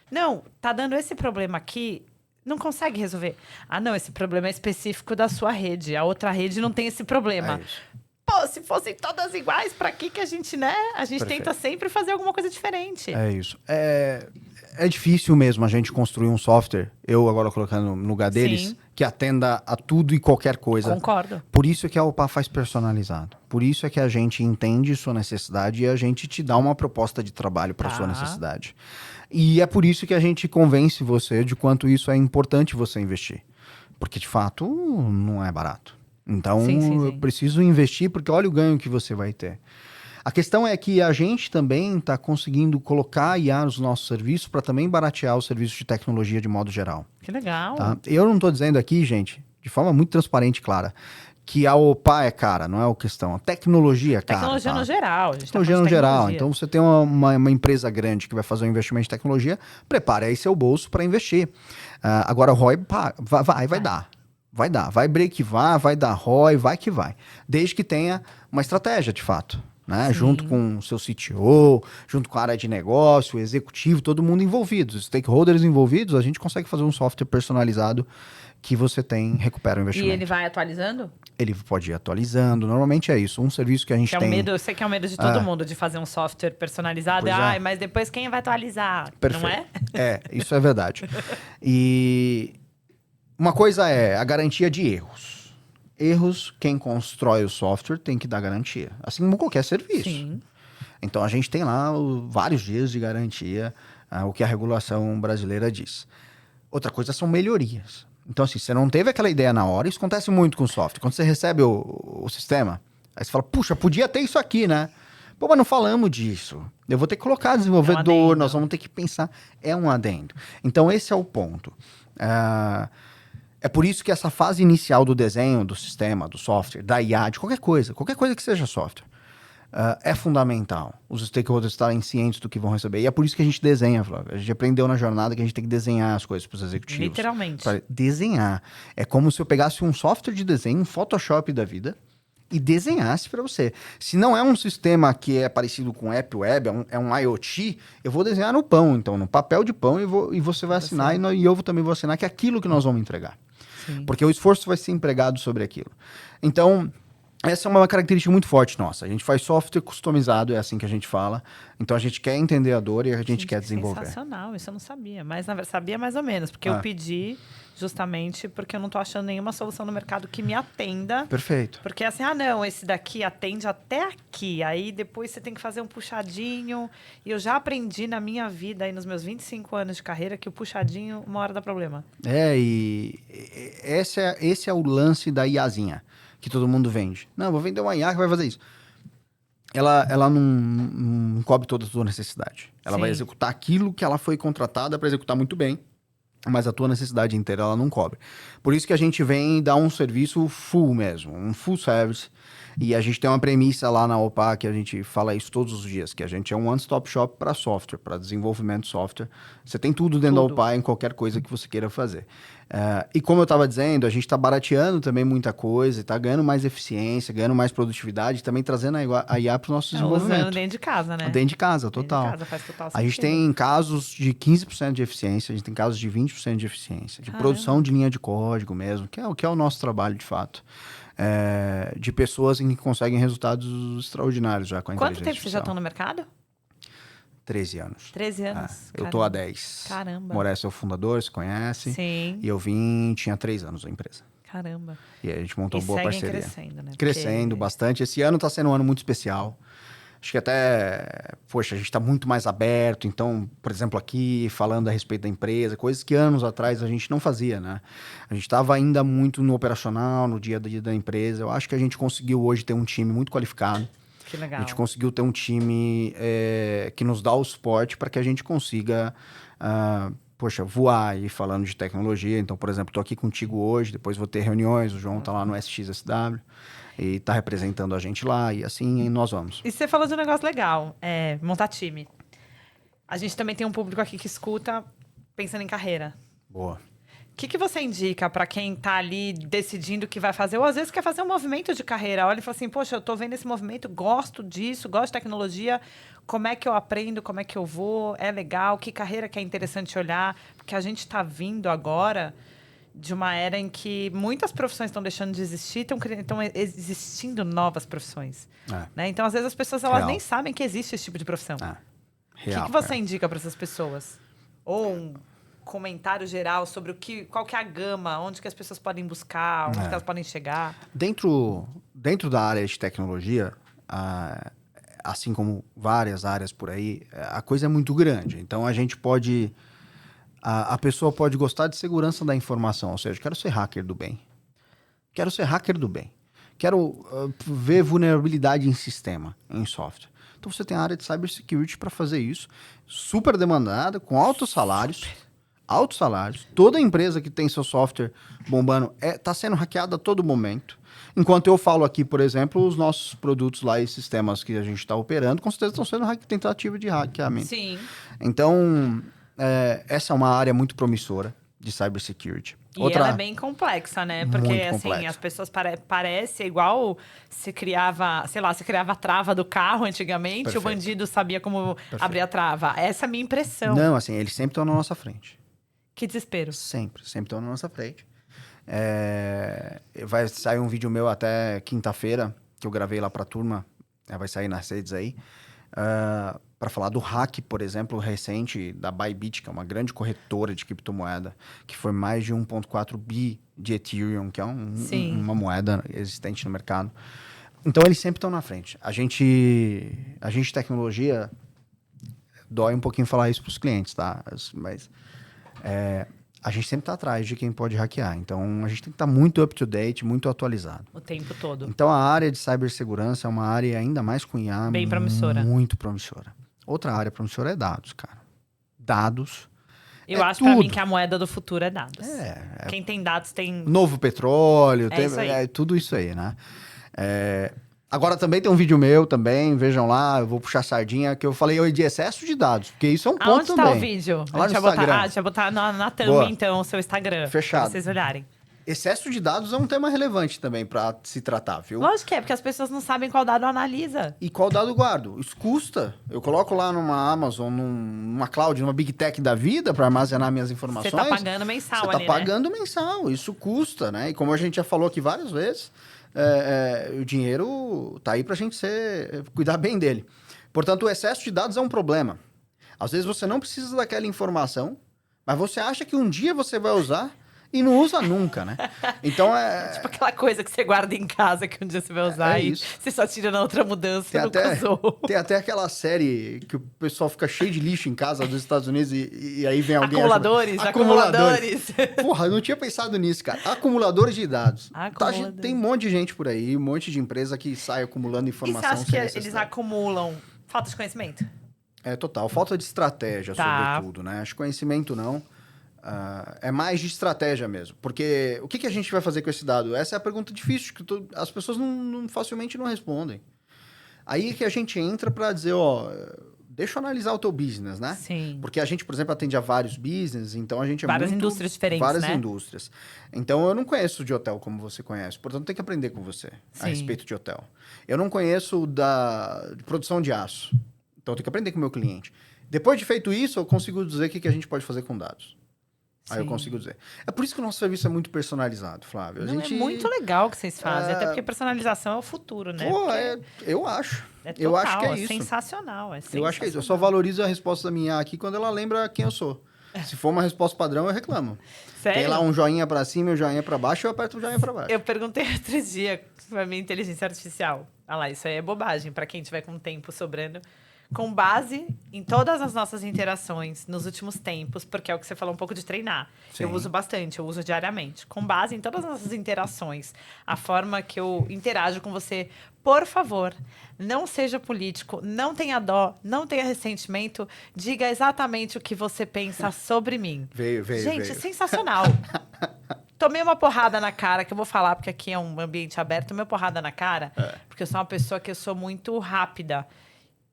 não, tá dando esse problema aqui, não consegue resolver. Ah, não, esse problema é específico da sua rede, a outra rede não tem esse problema. É isso. Pô, se fossem todas iguais, pra que a gente, né? A gente Perfeito. tenta sempre fazer alguma coisa diferente. É isso. É difícil mesmo a gente construir um software, eu agora colocando no lugar deles, Sim. que atenda a tudo e qualquer coisa. Concordo. Por isso é que a OPA faz personalizado. Por isso é que a gente entende sua necessidade e a gente te dá uma proposta de trabalho para Tá. sua necessidade. E é por isso que a gente convence você de quanto isso é importante você investir. Porque, de fato, não é barato. Então, Sim. eu preciso investir porque olha o ganho que você vai ter. A questão é que a gente também está conseguindo colocar IA nos nossos serviços para também baratear os serviços de tecnologia de modo geral. Que legal. Tá? Eu não estou dizendo aqui, gente, de forma muito transparente e clara, que a OPA é cara, não é a questão. A tecnologia é cara. Tecnologia tá? no geral. A gente tá Tecnologia falando no de geral. tecnologia. Então, você tem uma empresa grande que vai fazer um investimento em tecnologia, prepare aí seu bolso para investir. Agora, o ROI vai dar. Vai dar. Vai breakivar, vai dar ROI, vai que vai. Desde que tenha uma estratégia, de fato. Né? Junto com o seu CTO, junto com a área de negócio, o executivo, todo mundo envolvido. Os stakeholders envolvidos, a gente consegue fazer um software personalizado que você recupera o E investimento. ele vai atualizando? Ele pode ir atualizando. Normalmente é isso. Um serviço que a gente Que é tem... um medo, eu sei que é um medo de todo mundo de fazer um software personalizado. Pois é. Ai, mas depois quem vai atualizar? Perfeito. Não é? Isso é verdade. E uma coisa é a garantia de erros. Erros, quem constrói o software tem que dar garantia. Assim como qualquer serviço. Sim. Então a gente tem lá vários dias de garantia, o que a regulação brasileira diz. Outra coisa são melhorias. Então, assim, você não teve aquela ideia na hora, isso acontece muito com o software. Quando você recebe o sistema, aí você fala, puxa, podia ter isso aqui, né? Pô, mas não falamos disso. Eu vou ter que colocar desenvolvedor, adendo. nós vamos ter que pensar. É um adendo. Então, esse é o ponto. É por isso que essa fase inicial do desenho, do sistema, do software, da IA, de qualquer coisa que seja software, é fundamental. Os stakeholders estarem cientes do que vão receber. E é por isso que a gente desenha, Flávio. A gente aprendeu na jornada que a gente tem que desenhar as coisas para os executivos. Literalmente. Pra desenhar. É como se eu pegasse um software de desenho, um Photoshop da vida, e desenhasse para você. Se não é um sistema que é parecido com app web, é um IoT, eu vou desenhar no pão, então, no papel de pão, e você vai assinar, e eu também vou assinar, que é aquilo que nós vamos entregar. Sim. Porque o esforço vai ser empregado sobre aquilo. Então, essa é uma característica muito forte nossa. A gente faz software customizado, é assim que a gente fala. Então, a gente quer entender a dor e a gente quer desenvolver. Sensacional, isso eu não sabia. Mas sabia mais ou menos, porque eu pedi justamente porque eu não tô achando nenhuma solução no mercado que me atenda. Perfeito. Porque assim, não, esse daqui atende até aqui. Aí depois você tem que fazer um puxadinho. E eu já aprendi na minha vida, aí nos meus 25 anos de carreira, que o puxadinho uma hora dá problema. E esse é o lance da IAzinha, que todo mundo vende. Não, vou vender uma IA que vai fazer isso. Ela não cobre toda a sua necessidade. Ela vai executar aquilo que ela foi contratada para executar muito bem. mas a tua necessidade inteira ela não cobre. Por isso que a gente vem dar um serviço full mesmo, um full service. E a gente tem uma premissa lá na OPA que a gente fala isso todos os dias, que a gente é um one-stop shop para software, para desenvolvimento de software. Você tem tudo dentro da OPA em qualquer coisa que você queira fazer. E como eu estava dizendo, a gente está barateando também muita coisa, está ganhando mais eficiência, ganhando mais produtividade, também trazendo a IA para o nosso desenvolvimento. Usando dentro de casa, né? Dentro de casa, total. Dentro de casa, faz total sentido. A gente tem casos de 15% de eficiência, a gente tem casos de 20% de eficiência, de produção de linha de código mesmo, que é o nosso trabalho de fato. De pessoas que conseguem resultados extraordinários já com a inteligência artificial. Quanto tempo vocês já estão no mercado? 13 anos. 13 anos. Eu tô há 10. Caramba. Moraes é o fundador, se conhece. Sim. E eu tinha 3 anos a empresa. Caramba. E aí a gente montou uma boa parceria. Crescendo, né? Crescendo bastante. Esse ano tá sendo um ano muito especial. Acho que até, poxa, a gente está muito mais aberto. Então, por exemplo, aqui, falando a respeito da empresa, coisas que anos atrás a gente não fazia, né? A gente estava ainda muito no operacional, no dia a dia da empresa. Eu acho que a gente conseguiu hoje ter um time muito qualificado. Que legal. A gente conseguiu ter um time que nos dá o suporte para que a gente consiga, voar aí falando de tecnologia. Então, por exemplo, estou aqui contigo hoje, depois vou ter reuniões, o João está lá no SXSW. E tá representando a gente lá, e assim nós vamos. E você falou de um negócio legal, montar time. A gente também tem um público aqui que escuta pensando em carreira. Boa. O que você indica para quem tá ali decidindo o que vai fazer? Ou às vezes quer fazer um movimento de carreira. Olha e fala assim, poxa, eu tô vendo esse movimento, gosto disso, gosto de tecnologia. Como é que eu aprendo? Como é que eu vou? É legal? Que carreira que é interessante olhar? Porque a gente tá vindo agora de uma era em que muitas profissões estão deixando de existir, estão existindo novas profissões. Né? Então, às vezes, as pessoas elas nem sabem que existe esse tipo de profissão. O que você indica para essas pessoas? Ou um comentário geral sobre qual que é a gama, onde que as pessoas podem buscar, onde que elas podem chegar? Dentro da área de tecnologia, assim como várias áreas por aí, a coisa é muito grande. Então, a gente pode... A pessoa pode gostar de segurança da informação, ou seja, quero ser hacker do bem. Quero ser hacker do bem. Quero ver vulnerabilidade em sistema, em software. Então você tem a área de cybersecurity para fazer isso, super demandada, com altos salários. Altos salários. Toda empresa que tem seu software bombando está sendo hackeada a todo momento. Enquanto eu falo aqui, por exemplo, os nossos produtos lá e sistemas que a gente está operando, com certeza estão sendo tentativa de hackeamento. Sim. Então... essa é uma área muito promissora de cybersecurity. E ela é bem complexa, né? Porque, assim, as pessoas parece igual se criava, sei lá, se criava a trava do carro antigamente, Perfeito. O bandido sabia como abrir a trava. Essa é a minha impressão. Não, assim, eles sempre estão na nossa frente. Que desespero. Sempre estão na nossa frente. Vai sair um vídeo meu até quinta-feira, que eu gravei lá pra turma. Vai sair nas redes aí. Para falar do hack, por exemplo, recente da Bybit, que é uma grande corretora de criptomoeda, que foi mais de 1,4 bi de Ethereum, que é uma moeda existente no mercado. Então, eles sempre estão na frente. A gente tecnologia, dói um pouquinho falar isso para os clientes, tá? Mas a gente sempre está atrás de quem pode hackear. Então, a gente tem que estar muito up-to-date, muito atualizado. O tempo todo. Então, a área de cibersegurança é uma área ainda mais com IA. Bem promissora. Muito promissora. Outra área promissora é dados, cara. Dados. Eu acho para mim que a moeda do futuro é dados. Quem tem dados tem... Novo petróleo, tudo isso aí, né? Agora também tem um vídeo meu também, vejam lá, eu vou puxar a sardinha, que eu falei de excesso de dados, porque isso é um ponto também. Onde tá o vídeo? Lá no Instagram. Deixa eu botar na thumb, então, o seu Instagram. Fechado. Pra vocês olharem. Excesso de dados é um tema relevante também para se tratar, viu? Lógico que é, porque as pessoas não sabem qual dado analisa. E qual dado eu guardo. Isso custa. Eu coloco lá numa Amazon, numa cloud, numa Big Tech da vida para armazenar minhas informações. Você tá pagando mensal ali, Você tá pagando mensal. Isso custa, né? E como a gente já falou aqui várias vezes, o dinheiro tá aí pra gente cuidar bem dele. Portanto, o excesso de dados é um problema. Às vezes você não precisa daquela informação, mas você acha que um dia você vai usar... E não usa nunca, né? Então Tipo aquela coisa que você guarda em casa que um dia você vai usar e você só tira na outra mudança e nunca usou. Tem até aquela série que o pessoal fica cheio de lixo em casa dos Estados Unidos e aí vem alguém... Acumuladores. Porra, eu não tinha pensado nisso, cara. Acumuladores de dados. Tem um monte de gente por aí, um monte de empresa que sai acumulando informação. E você acha que eles acumulam falta de conhecimento? Total. Falta de estratégia, sobretudo, né? Acho que conhecimento não. É mais de estratégia mesmo. Porque o que a gente vai fazer com esse dado? Essa é a pergunta difícil, que as pessoas facilmente não respondem. Aí que a gente entra para dizer, ó, deixa eu analisar o teu business, né? Sim. Porque a gente, por exemplo, atende a vários business, então a gente é Várias muito... indústrias diferentes, várias né? indústrias. Então, eu não conheço de hotel como você conhece. Portanto, tem que aprender com você a respeito de hotel. Eu não conheço de produção de aço. Então, eu tenho que aprender com o meu cliente. Depois de feito isso, eu consigo dizer o que a gente pode fazer com dados. Aí eu consigo dizer. É por isso que o nosso serviço é muito personalizado, Flávio. É muito legal o que vocês fazem, até porque personalização é o futuro, né? Pô, Porque eu acho. total, eu acho que é isso. Sensacional, Eu acho que é isso. Eu só valorizo a resposta da minha aqui quando ela lembra quem eu sou. Se for uma resposta padrão, eu reclamo. Sério? Tem lá um joinha pra cima e um joinha pra baixo, eu aperto o joinha pra baixo. Eu perguntei outro dia pra minha inteligência artificial. Ah lá, isso aí é bobagem, pra quem tiver com tempo sobrando. Com base em todas as nossas interações nos últimos tempos, porque é o que você falou um pouco de treinar. Sim. Eu uso bastante, eu uso diariamente. Com base em todas as nossas interações, a forma que eu interajo com você, por favor, não seja político, não tenha dó, não tenha ressentimento, diga exatamente o que você pensa sobre mim. Veio. Gente, sensacional. Tomei uma porrada na cara, que eu vou falar, porque aqui é um ambiente aberto, tomei uma porrada na cara, porque eu sou uma pessoa que eu sou muito rápida.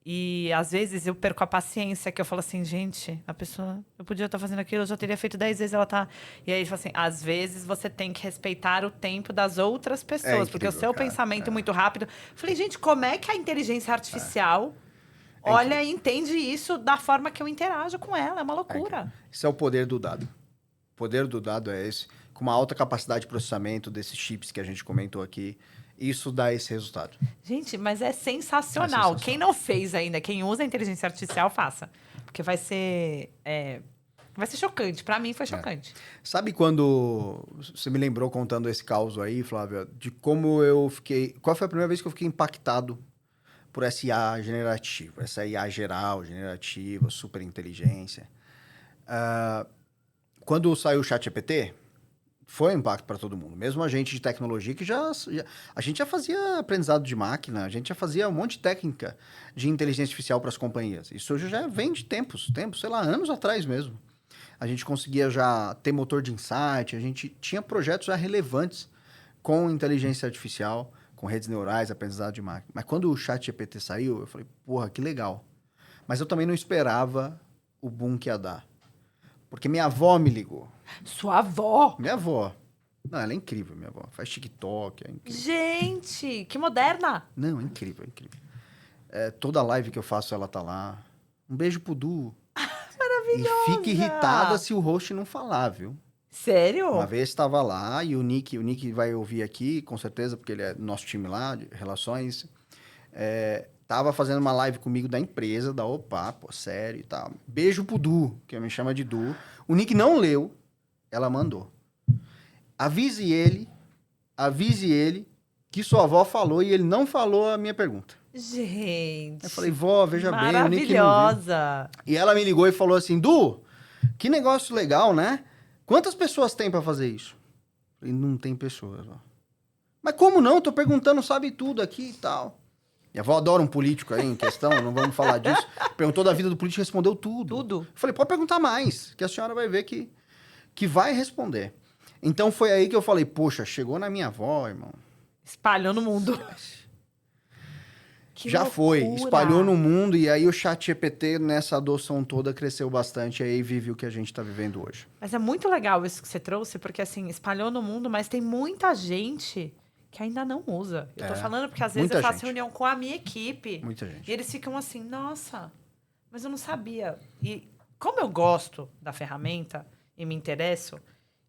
E às vezes eu perco a paciência, que eu falo assim, gente, a pessoa, eu podia estar fazendo aquilo, eu já teria feito 10 vezes, ela tá. E aí, assim, às vezes você tem que respeitar o tempo das outras pessoas, incrível, porque o seu cara. pensamento é muito rápido. Falei, gente, como é que a inteligência artificial olha e entende isso da forma que eu interajo com ela? É uma loucura. Isso é o poder do dado. O poder do dado é esse. Com uma alta capacidade de processamento desses chips que a gente comentou aqui, isso dá esse resultado. Gente, mas é sensacional. Quem não fez ainda, quem usa a inteligência artificial, faça. Porque vai ser chocante. Pra mim foi chocante. Sabe quando você me lembrou contando esse caos aí, Flávia, de como eu fiquei... Qual foi a primeira vez que eu fiquei impactado por essa IA generativa, essa IA geral, generativa, super inteligência? Quando saiu o ChatGPT, foi um impacto para todo mundo. Mesmo a gente de tecnologia, que a gente já fazia aprendizado de máquina, a gente já fazia um monte de técnica de inteligência artificial para as companhias. Isso já vem de tempos, sei lá, anos atrás mesmo. A gente conseguia já ter motor de insight, a gente tinha projetos já relevantes com inteligência artificial, com redes neurais, aprendizado de máquina. Mas quando o ChatGPT saiu, eu falei, porra, que legal. Mas eu também não esperava o boom que ia dar. Porque minha avó me ligou. Sua avó? Minha avó. Não, ela é incrível, minha avó. Faz TikTok, é incrível. Gente, que moderna. Não, é incrível, é incrível. Toda live que eu faço, ela tá lá. Um beijo pro Du. Maravilhosa. E fica irritada se o host não falar, viu? Sério? Uma vez estava lá e o Nick vai ouvir aqui, com certeza, porque ele é do nosso time lá, de relações. Tava fazendo uma live comigo da empresa, da Opa, pô, sério e tal. Beijo pro Du, que me chama de Du. O Nick não leu, ela mandou. Avise ele que sua avó falou e ele não falou a minha pergunta. Gente. Eu falei, vó, veja bem, o Nick não viu. Maravilhosa. E ela me ligou e falou assim, Du, que negócio legal, né? Quantas pessoas tem pra fazer isso? Eu falei, não tem pessoas, ó. Mas como não? Tô perguntando, sabe tudo aqui e tal. Minha avó adora um político aí em questão, não vamos falar disso. Perguntou da vida do político e respondeu tudo. Tudo. Eu falei, pode perguntar mais, que a senhora vai ver que vai responder. Então foi aí que eu falei, poxa, chegou na minha avó, irmão. Espalhou no mundo. Que já loucura. foi, espalhou no mundo e aí o ChatGPT nessa adoção toda cresceu bastante e aí vive o que a gente está vivendo hoje. Mas é muito legal isso que você trouxe, porque assim, espalhou no mundo, mas tem muita gente que ainda não usa. Eu tô falando porque às vezes eu faço reunião com a minha equipe. Muita gente. E eles ficam assim, nossa, mas eu não sabia. E como eu gosto da ferramenta e me interesso,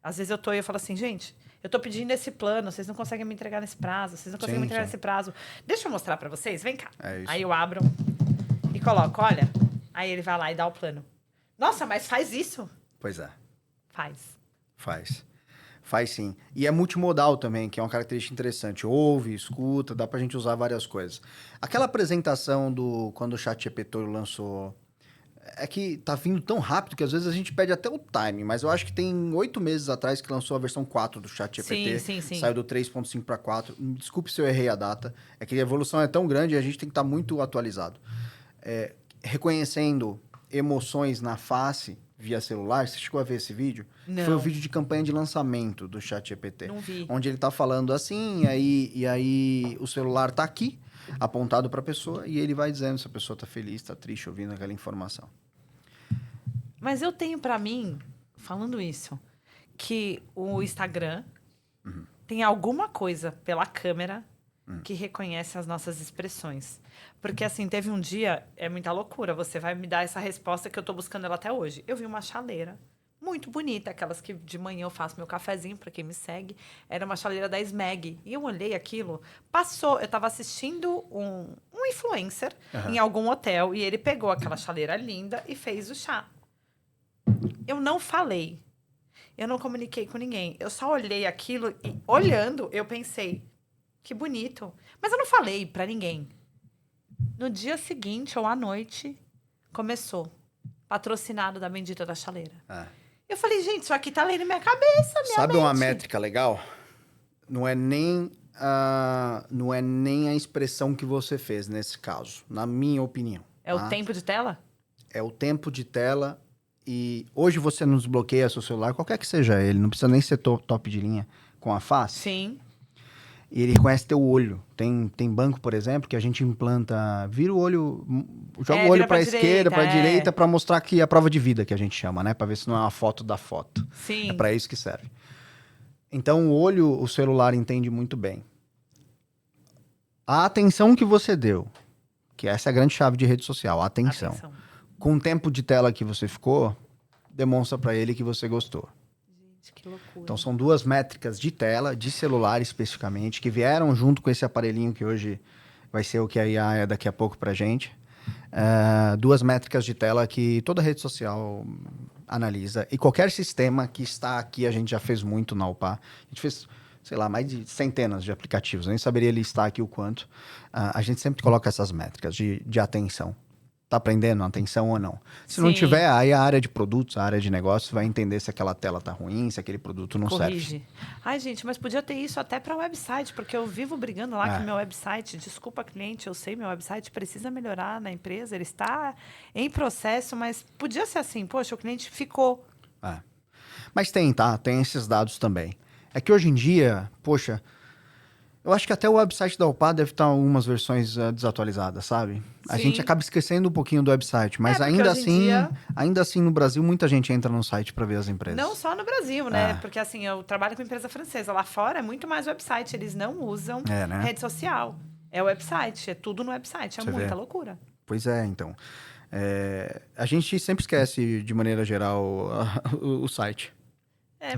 às vezes eu falo assim, gente, eu tô pedindo esse plano, vocês não conseguem me entregar nesse prazo, vocês não conseguem me entregar nesse prazo. Deixa eu mostrar pra vocês, vem cá. Aí eu abro e coloco, olha. Aí ele vai lá e dá o plano. Nossa, mas faz isso? Pois é. Faz sim. E é multimodal também, que é uma característica interessante. Ouve, escuta, dá pra gente usar várias coisas. Aquela apresentação quando o ChatGPT lançou... É que tá vindo tão rápido que às vezes a gente perde até o time, mas eu acho que tem 8 meses atrás que lançou a versão 4 do ChatGPT. Sim. Saiu do 3.5 para 4. Desculpe se eu errei a data. É que a evolução é tão grande e a gente tem que estar muito atualizado. Reconhecendo emoções na face via celular. Você chegou a ver esse vídeo? Não. Foi o vídeo de campanha de lançamento do ChatGPT. Não vi. Onde ele tá falando assim, e aí o celular tá aqui, apontado para a pessoa, e ele vai dizendo se a pessoa tá feliz, tá triste, ouvindo aquela informação. Mas eu tenho pra mim, falando isso, que o Instagram tem alguma coisa pela câmera que reconhece as nossas expressões. Porque, assim, teve um dia, é muita loucura, você vai me dar essa resposta que eu tô buscando ela até hoje. Eu vi uma chaleira muito bonita, aquelas que de manhã eu faço meu cafezinho, pra quem me segue. Era uma chaleira da Smeg. E eu olhei aquilo, passou, eu tava assistindo um influencer em algum hotel, e ele pegou aquela chaleira linda e fez o chá. Eu não falei. Eu não comuniquei com ninguém. Eu só olhei aquilo e, olhando, eu pensei, que bonito. Mas eu não falei pra ninguém. No dia seguinte, ou à noite, começou. Patrocinado da Bendita da Chaleira. Eu falei, gente, isso aqui tá lendo minha cabeça, minha Sabe mente. uma métrica legal? Não é nem a expressão que você fez nesse caso, na minha opinião. É o tempo de tela? É o tempo de tela. E hoje você não desbloqueia seu celular, qualquer que seja ele, não precisa nem ser top de linha, com a face. Sim. E ele reconhece teu olho. Tem banco, por exemplo, que a gente implanta, vira o olho, joga o olho pra esquerda, pra direita, pra mostrar que a prova de vida que a gente chama, né? Pra ver se não é uma foto da foto. Sim. É pra isso que serve. Então, o olho, o celular entende muito bem. A atenção que você deu, que essa é a grande chave de rede social, a atenção. Com o tempo de tela que você ficou, demonstra pra ele que você gostou. Gente, que loucura. Então, são duas métricas de tela, de celular especificamente, que vieram junto com esse aparelhinho que hoje vai ser o que a IA é daqui a pouco pra gente. Duas métricas de tela que toda rede social analisa. E qualquer sistema que está aqui, a gente já fez muito na UPA. A gente fez, sei lá, mais de centenas de aplicativos. Eu nem saberia listar aqui o quanto. A gente sempre coloca essas métricas de atenção. Tá aprendendo atenção ou não? Se não tiver, aí a área de produtos, a área de negócios vai entender se aquela tela tá ruim, se aquele produto não serve. Ai, gente, mas podia ter isso até para website, porque eu vivo brigando lá que meu website, desculpa cliente, eu sei, meu website precisa melhorar na empresa, ele está em processo, mas podia ser assim, poxa, o cliente ficou. Mas tem esses dados também. É que hoje em dia, poxa, eu acho que até o website da UPA deve estar algumas versões desatualizadas, sabe? A gente acaba esquecendo um pouquinho do website, mas ainda assim no Brasil muita gente entra no site para ver as empresas. Não só no Brasil, né? Porque assim, eu trabalho com empresa francesa, lá fora é muito mais website, eles não usam rede social. É website, é tudo no website, é muita loucura. Pois é, então. A gente sempre esquece, de maneira geral, o site.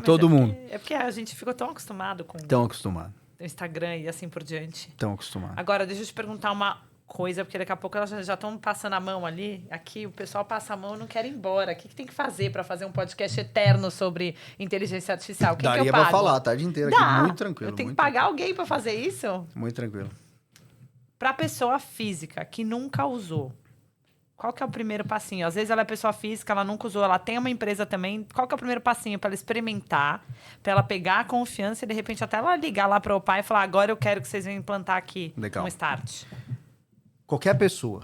Todo mundo. É porque a gente ficou tão acostumado com... Tão acostumado. O Instagram e assim por diante. Tão acostumado. Agora, deixa eu te perguntar uma coisa, porque daqui a pouco elas já estão passando a mão ali. Aqui o pessoal passa a mão e não quer ir embora. O que tem que fazer para fazer um podcast eterno sobre inteligência artificial? Quem Daria que eu pago? pra falar a tarde inteira aqui, muito tranquilo. Eu tenho que pagar alguém para fazer isso? Muito tranquilo. Para pessoa física que nunca usou, qual que é o primeiro passinho? Às vezes ela é pessoa física, ela nunca usou, ela tem uma empresa também. Qual que é o primeiro passinho para ela experimentar, para ela pegar a confiança e de repente até ela ligar lá para o pai e falar, agora eu quero que vocês venham implantar aqui um start? Qualquer pessoa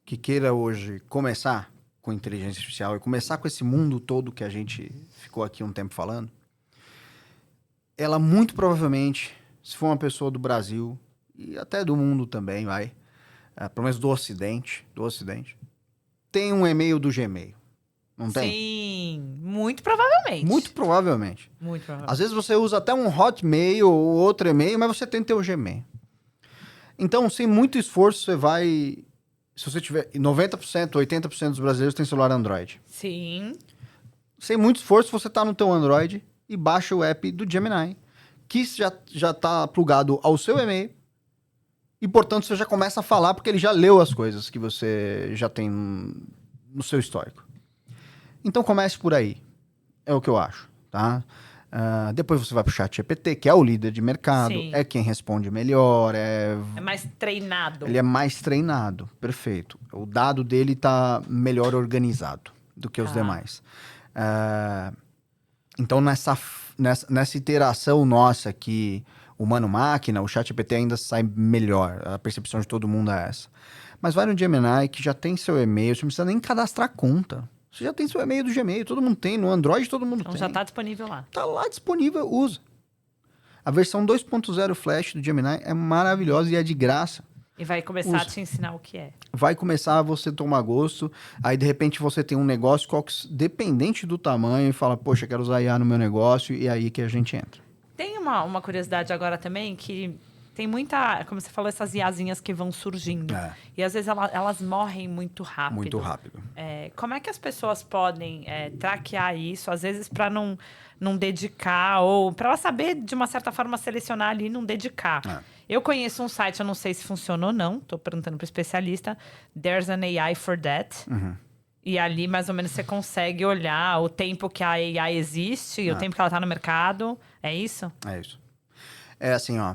que queira hoje começar com inteligência artificial e começar com esse mundo todo que a gente ficou aqui um tempo falando, ela muito provavelmente, se for uma pessoa do Brasil e até do mundo também, pelo menos do Ocidente, tem um e-mail do Gmail. Não tem? Sim, muito provavelmente. Muito provavelmente. Muito provavelmente. Às vezes você usa até um Hotmail ou outro e-mail, mas você tem teu Gmail. Então, sem muito esforço, você vai... Se você tiver... 90%, 80% dos brasileiros têm celular Android. Sim. Sem muito esforço, você tá no teu Android e baixa o app do Gemini, que já tá plugado ao seu e-mail. E, portanto, você já começa a falar porque ele já leu as coisas que você já tem no seu histórico. Então, comece por aí. É o que eu acho, tá? Depois você vai pro ChatGPT, que é o líder de mercado. Sim. É quem responde melhor. É mais treinado. Ele é mais treinado, perfeito. O dado dele tá melhor organizado do que os demais. Então, nessa iteração nossa aqui... humano-máquina, o ChatGPT ainda sai melhor. A percepção de todo mundo é essa. Mas vai no Gemini, que já tem seu e-mail, você não precisa nem cadastrar conta. Você já tem seu e-mail do Gmail, todo mundo tem. No Android, todo mundo Então tem. já está disponível lá. Tá lá disponível, usa. A versão 2.0 Flash do Gemini é maravilhosa e é de graça. E vai começar a te ensinar o que é. Vai começar a você tomar gosto, aí de repente você tem um negócio dependente do tamanho e fala, poxa, quero usar IA no meu negócio, e é aí que a gente entra. Tem uma curiosidade agora também, que tem muita, como você falou, essas IAzinhas que vão surgindo. É. E às vezes elas morrem muito rápido. Muito rápido. Como é que as pessoas podem traquear isso, às vezes para não dedicar, ou para ela saber, de uma certa forma, selecionar ali e não dedicar? Eu conheço um site, eu não sei se funciona ou não, estou perguntando para o especialista, There's an AI for that. E ali, mais ou menos, você consegue olhar o tempo que a AI existe, o tempo que ela está no mercado. É isso? É isso. É assim, ó.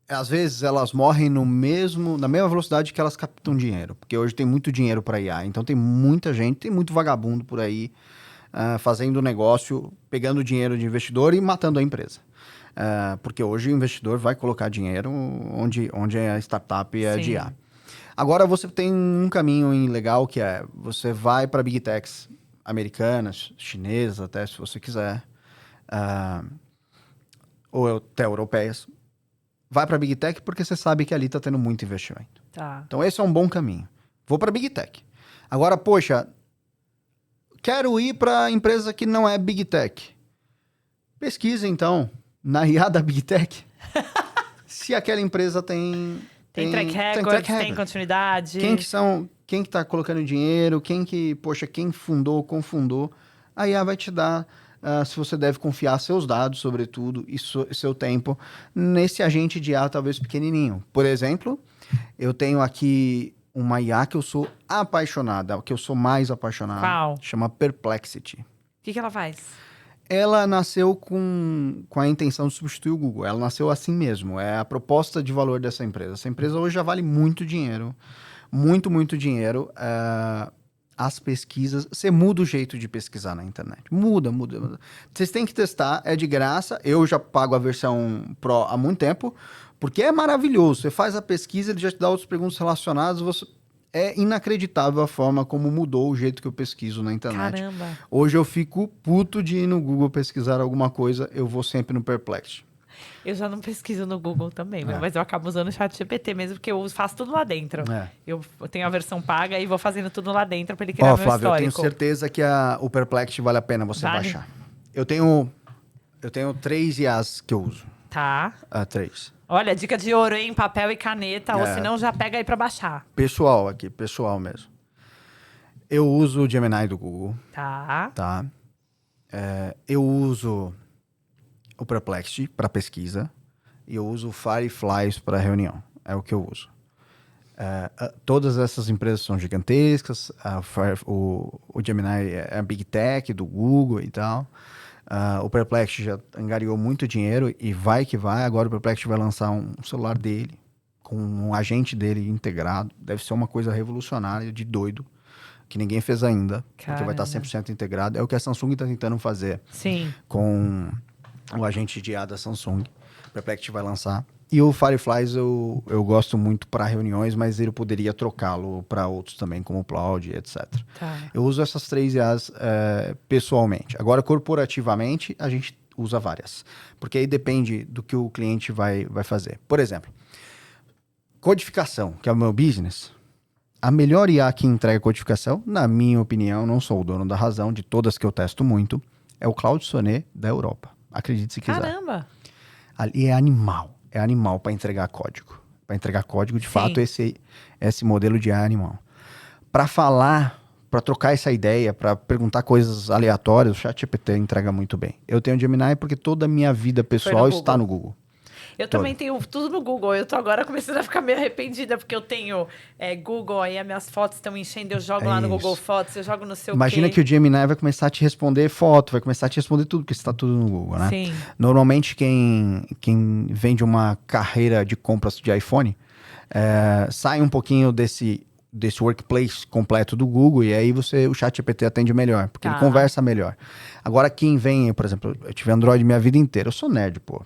Às vezes elas morrem na mesma velocidade que elas captam dinheiro. Porque hoje tem muito dinheiro para IA. Então tem muita gente, tem muito vagabundo por aí fazendo negócio, pegando dinheiro de investidor e matando a empresa. Porque hoje o investidor vai colocar dinheiro onde a startup é de IA. Agora você tem um caminho legal que é, você vai para Big Techs americanas, chinesas até, se você quiser, ou até europeias. Vai para Big Tech porque você sabe que ali está tendo muito investimento. Tá. Então esse é um bom caminho. Vou para Big Tech. Agora, poxa, quero ir para empresa que não é Big Tech. Pesquisa então na IA da Big Tech se aquela empresa tem track record, tem continuidade. Quem que tá colocando dinheiro, quem fundou, confundou. A IA vai te dar se você deve confiar seus dados, sobretudo, e seu tempo nesse agente de IA talvez pequenininho. Por exemplo, eu tenho aqui uma IA que eu sou apaixonada, que eu sou mais apaixonado. Qual? Chama Perplexity. O que ela faz? Ela nasceu com a intenção de substituir o Google. Ela nasceu assim mesmo. É a proposta de valor dessa empresa. Essa empresa hoje já vale muito dinheiro. Muito, muito dinheiro. As pesquisas... Você muda o jeito de pesquisar na internet. Muda. Vocês têm que testar. É de graça. Eu já pago a versão Pro há muito tempo. Porque é maravilhoso. Você faz a pesquisa, ele já te dá outras perguntas relacionadas. É inacreditável a forma como mudou o jeito que eu pesquiso na internet. Caramba. Hoje eu fico puto de ir no Google pesquisar alguma coisa, eu vou sempre no Perplexity. Eu já não pesquiso no Google também, mas eu acabo usando o ChatGPT mesmo, porque eu faço tudo lá dentro. Eu tenho a versão paga e vou fazendo tudo lá dentro para ele criar meu Flávio, histórico. eu tenho certeza que o Perplexity vale a pena você baixar. Eu tenho 3 IAs que eu uso. Tá. 3. Olha, dica de ouro, hein? Papel e caneta, ou senão já pega aí para baixar. Pessoal mesmo. Eu uso o Gemini do Google. Tá. Eu uso o Perplexity para pesquisa e eu uso o Fireflies para reunião. É o que eu uso. Todas essas empresas são gigantescas. O Gemini é a Big Tech do Google e tal. O Perplexity já angariou muito dinheiro e vai que vai. Agora o Perplexity vai lançar um celular dele com um agente dele integrado. Deve ser uma coisa revolucionária, de doido, que ninguém fez ainda. Porque vai estar 100% integrado. É o que a Samsung está tentando fazer com o agente de IA da Samsung. O Perplexity vai lançar. E o Fireflies eu gosto muito para reuniões, mas ele poderia trocá-lo para outros também, como o Cloud, etc. Eu uso essas 3 IAs pessoalmente. Agora, corporativamente, a gente usa várias. Porque aí depende do que o cliente vai fazer. Por exemplo, codificação, que é o meu business. A melhor IA que entrega codificação, na minha opinião, não sou o dono da razão, de todas que eu testo muito, é o Claude Sonnet da Europa. Acredite se quiser. Caramba! Ali é animal. É animal para entregar código. Para entregar código, de fato, esse modelo de IA é animal. Para falar, para trocar essa ideia, para perguntar coisas aleatórias, o ChatGPT entrega muito bem. Eu tenho Gemini porque toda a minha vida pessoal está no Google. Eu também tenho tudo no Google. Eu tô agora começando a ficar meio arrependida, porque eu tenho Google, aí as minhas fotos estão enchendo, eu jogo lá no Google Fotos, eu jogo no seu Imagina que o Gemini vai começar a te responder foto, vai começar a te responder tudo, porque está tudo no Google, né? Sim. Normalmente, quem vende uma carreira de compras de iPhone, sai um pouquinho desse desse workplace completo do Google, e aí o ChatGPT atende melhor, porque ele conversa melhor. Agora, quem vem, por exemplo, eu tive Android minha vida inteira, eu sou nerd, pô.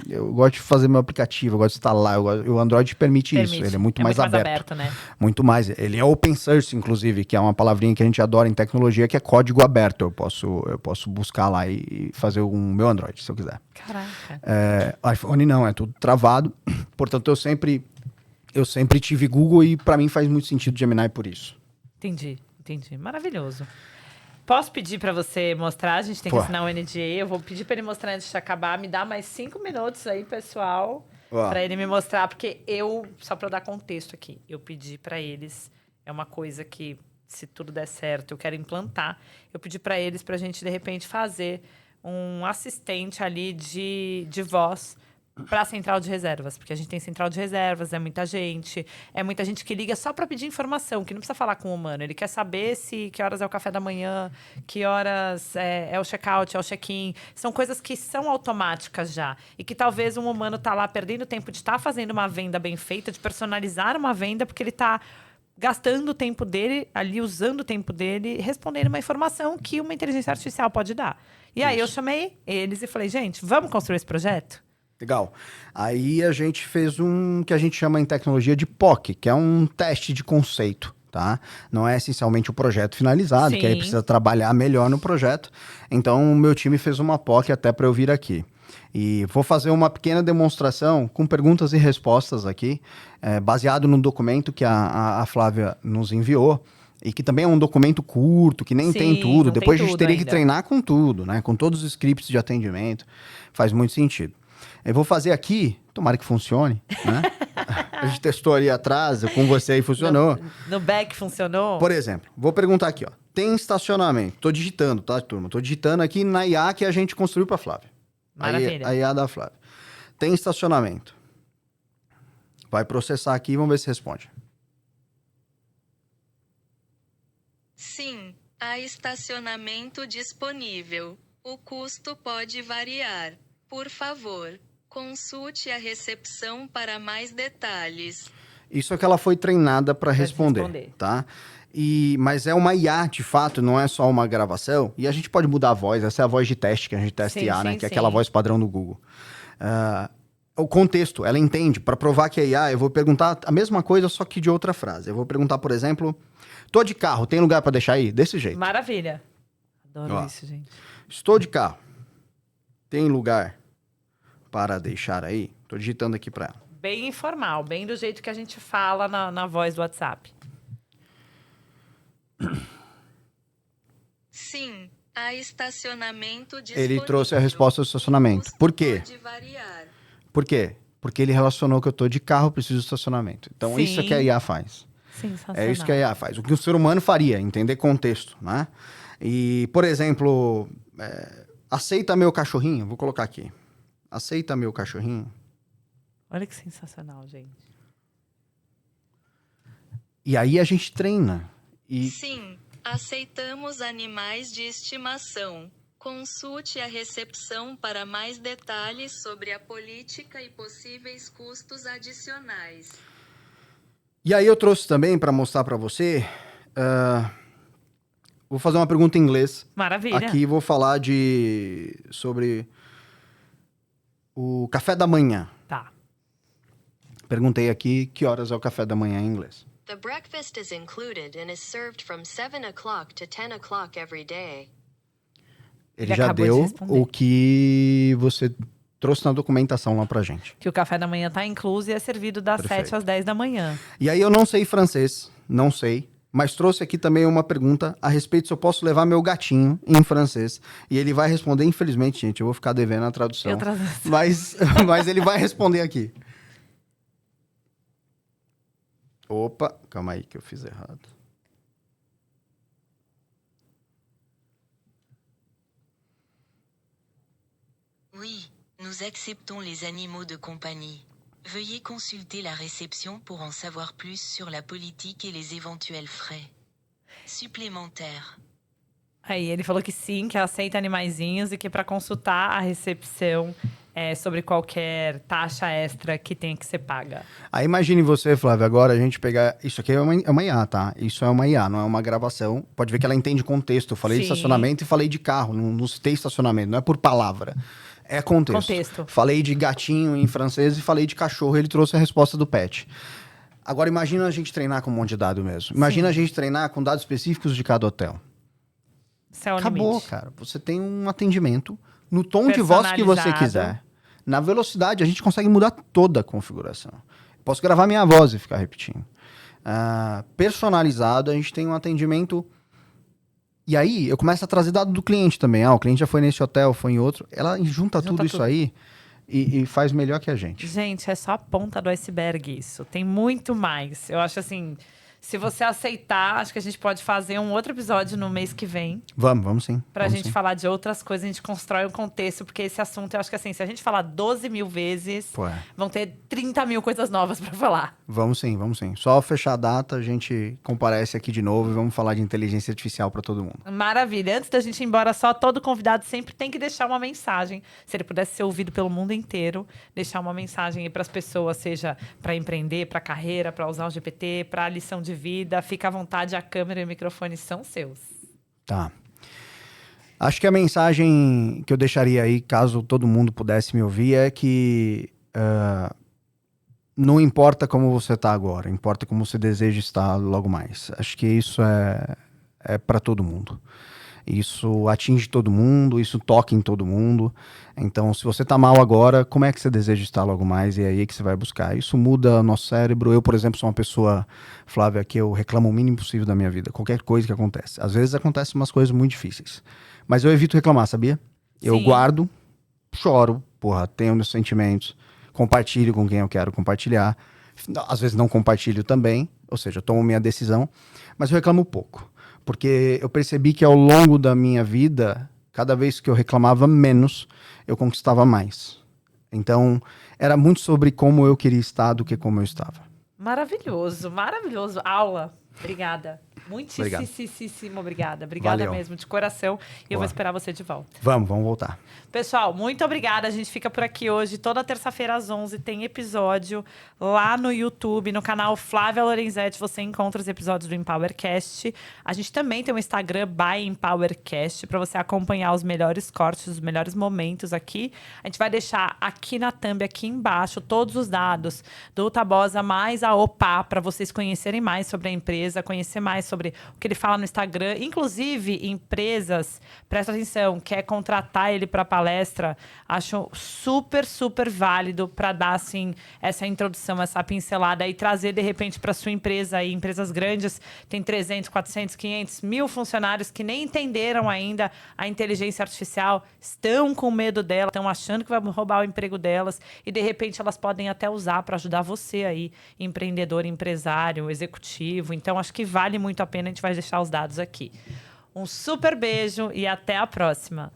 Eu gosto de fazer meu aplicativo, eu gosto de instalar, o Android permite isso, ele é muito mais aberto. Né? Muito mais, ele é open source, inclusive, que é uma palavrinha que a gente adora em tecnologia, que é código aberto, eu posso buscar lá e fazer o meu Android, se eu quiser. Caraca. iPhone não, é tudo travado, portanto eu sempre tive Google e para mim faz muito sentido Gemini por isso. Entendi. Maravilhoso. Posso pedir para você mostrar? A gente tem que assinar o NDA. Eu vou pedir para ele mostrar antes de acabar. Me dá mais 5 minutos aí, pessoal, para ele me mostrar. Porque só para dar contexto aqui, eu pedi para eles, é uma coisa que, se tudo der certo, eu quero implantar. Eu pedi para eles para a gente, de repente, fazer um assistente ali de voz para a central de reservas, porque a gente tem central de reservas, é muita gente que liga só para pedir informação, que não precisa falar com o humano, ele quer saber que horas é o café da manhã, que horas é o check-out, é o check-in, são coisas que são automáticas já, e que talvez um humano tá lá perdendo tempo de estar fazendo uma venda bem feita, de personalizar uma venda, porque ele tá gastando o tempo dele, ali usando o tempo dele, respondendo uma informação que uma inteligência artificial pode dar. E aí eu chamei eles e falei, gente, vamos construir esse projeto? Legal. Aí a gente fez que a gente chama em tecnologia de POC, que é um teste de conceito, tá? Não é essencialmente o projeto finalizado, que aí precisa trabalhar melhor no projeto. Então, o meu time fez uma POC até para eu vir aqui. E vou fazer uma pequena demonstração com perguntas e respostas aqui, baseado no documento que a Flávia nos enviou. E que também é um documento curto, que nem tem tudo. Depois a gente teria que treinar com tudo, né? Com todos os scripts de atendimento. Faz muito sentido. Eu vou fazer aqui, tomara que funcione, né? A gente testou ali atrás, com você aí funcionou. No back funcionou? Por exemplo, vou perguntar aqui, ó. Tem estacionamento? Tô digitando, tá, turma? Tô digitando aqui na IA que a gente construiu pra Flávia. Maravilha. A IA da Flávia. Tem estacionamento? Vai processar aqui e vamos ver se responde. Sim, há estacionamento disponível. O custo pode variar. Por favor, consulte a recepção para mais detalhes. Isso é que ela foi treinada para responder, tá? Mas é uma IA, de fato, não é só uma gravação. E a gente pode mudar a voz, essa é a voz de teste que a gente testa IA, né? Que é aquela voz padrão do Google. O contexto, ela entende. Para provar que é IA, eu vou perguntar a mesma coisa, só que de outra frase. Eu vou perguntar, por exemplo, tô de carro, tem lugar para deixar aí? Desse jeito. Maravilha. Adoro isso, gente. Estou de carro. Tem lugar para deixar aí? Tô digitando aqui para ela. Bem informal, bem do jeito que a gente fala na voz do WhatsApp. Sim, há estacionamento disponível. Ele trouxe a resposta do estacionamento. Por quê? Pode variar. Por quê? Porque ele relacionou que eu tô de carro, preciso de estacionamento. Então, isso é que a IA faz. Sensacional. É isso que a IA faz. O que o ser humano faria, entender contexto, né? E, por exemplo, aceita meu cachorrinho? Vou colocar aqui. Aceita meu cachorrinho? Olha que sensacional, gente. E aí a gente treina. Sim, aceitamos animais de estimação. Consulte a recepção para mais detalhes sobre a política e possíveis custos adicionais. E aí eu trouxe também para mostrar para você. Vou fazer uma pergunta em inglês. Maravilha. Aqui vou falar sobre o café da manhã. Tá. Perguntei aqui que horas é o café da manhã em inglês. The breakfast is included and is served from 7 o'clock to 10 o'clock every day. Ele já deu o que você trouxe na documentação lá pra gente. Que o café da manhã tá incluso e é servido das 7 às 10 da manhã. E aí eu não sei francês, não sei. Mas trouxe aqui também uma pergunta a respeito se eu posso levar meu gatinho em francês. E ele vai responder, infelizmente, gente, eu vou ficar devendo a tradução. Mas ele vai responder aqui. Opa, calma aí que eu fiz errado. Oui, nous acceptons les animaux de compagnie. Veuillez consulter la réception pour en savoir plus sur la politique et les éventuels frais supplémentaires. Aí ele falou que sim, que aceita animaizinhos e que para consultar a recepção sobre qualquer taxa extra que tenha que ser paga. Aí imagine você, Flávia, agora a gente pegar... Isso aqui é uma IA, tá? Isso é uma IA, não é uma gravação. Pode ver que ela entende contexto. Eu falei de Sim. estacionamento e falei de carro. Não citei estacionamento, não é por palavra. É contexto. Falei de gatinho em francês e falei de cachorro. Ele trouxe a resposta do pet. Agora imagina a gente treinar com um monte de dado mesmo. Imagina a gente treinar com dados específicos de cada hotel. Isso é o Acabou, limite. cara. Você tem um atendimento no tom de voz que você quiser. Na velocidade, a gente consegue mudar toda a configuração. Posso gravar minha voz e ficar repetindo. Personalizado, a gente tem um atendimento... E aí, eu começo a trazer dado do cliente também. O cliente já foi nesse hotel, foi em outro. Ela junta tudo isso aí e faz melhor que a gente. Gente, é só a ponta do iceberg isso. Tem muito mais. Eu acho assim... Se você aceitar, acho que a gente pode fazer um outro episódio no mês que vem. Vamos sim. Pra gente falar de outras coisas, a gente constrói um contexto, porque esse assunto, eu acho que assim, se a gente falar 12 mil vezes, vão ter 30 mil coisas novas pra falar. Vamos sim. Só fechar a data, a gente comparece aqui de novo e vamos falar de inteligência artificial pra todo mundo. Maravilha. Antes da gente ir embora, só todo convidado sempre tem que deixar uma mensagem. Se ele pudesse ser ouvido pelo mundo inteiro, deixar uma mensagem aí pras pessoas, seja pra empreender, pra carreira, pra usar o GPT, pra lição de vida. Fica à vontade, a câmera e o microfone são seus. Tá. Acho que a mensagem que eu deixaria aí, caso todo mundo pudesse me ouvir, é que não importa como você está agora, importa como você deseja estar logo mais. Acho que isso é para todo mundo. Isso atinge todo mundo, isso toca em todo mundo. Então, se você tá mal agora, como é que você deseja estar logo mais? E é aí que você vai buscar. Isso muda o nosso cérebro. Eu, por exemplo, sou uma pessoa, Flávia, que eu reclamo o mínimo possível da minha vida. Qualquer coisa que acontece. Às vezes acontecem umas coisas muito difíceis. Mas eu evito reclamar, sabia? Eu guardo, choro, tenho meus sentimentos, compartilho com quem eu quero compartilhar. Às vezes não compartilho também, ou seja, eu tomo minha decisão, mas eu reclamo pouco. Porque eu percebi que ao longo da minha vida, cada vez que eu reclamava menos, eu conquistava mais. Então, era muito sobre como eu queria estar do que como eu estava. Maravilhoso. Aula. Obrigada. Muitíssimo obrigada. Obrigada Valeu. mesmo, de coração. E eu vou esperar você de volta. Vamos voltar. Pessoal, muito obrigada. A gente fica por aqui hoje. Toda terça-feira às 11 tem episódio lá no YouTube, no canal Flávia Lorenzetti. Você encontra os episódios do Empowercast. A gente também tem um Instagram by Empowercast para você acompanhar os melhores cortes, os melhores momentos aqui. A gente vai deixar aqui na thumb, aqui embaixo, todos os dados do Tabosa mais a OPA para vocês conhecerem mais sobre a empresa, conhecer mais sobre o que ele fala no Instagram. Inclusive, empresas, presta atenção, quer contratar ele para palestra, acho super, super válido para dar, assim, essa introdução, essa pincelada e trazer, de repente, para sua empresa aí, empresas grandes, tem 300, 400, 500, 1000 funcionários que nem entenderam ainda a inteligência artificial, estão com medo dela, estão achando que vai roubar o emprego delas e, de repente, elas podem até usar para ajudar você aí, empreendedor, empresário, executivo. Então, acho que vale muito a pena, a gente vai deixar os dados aqui. Um super beijo e até a próxima.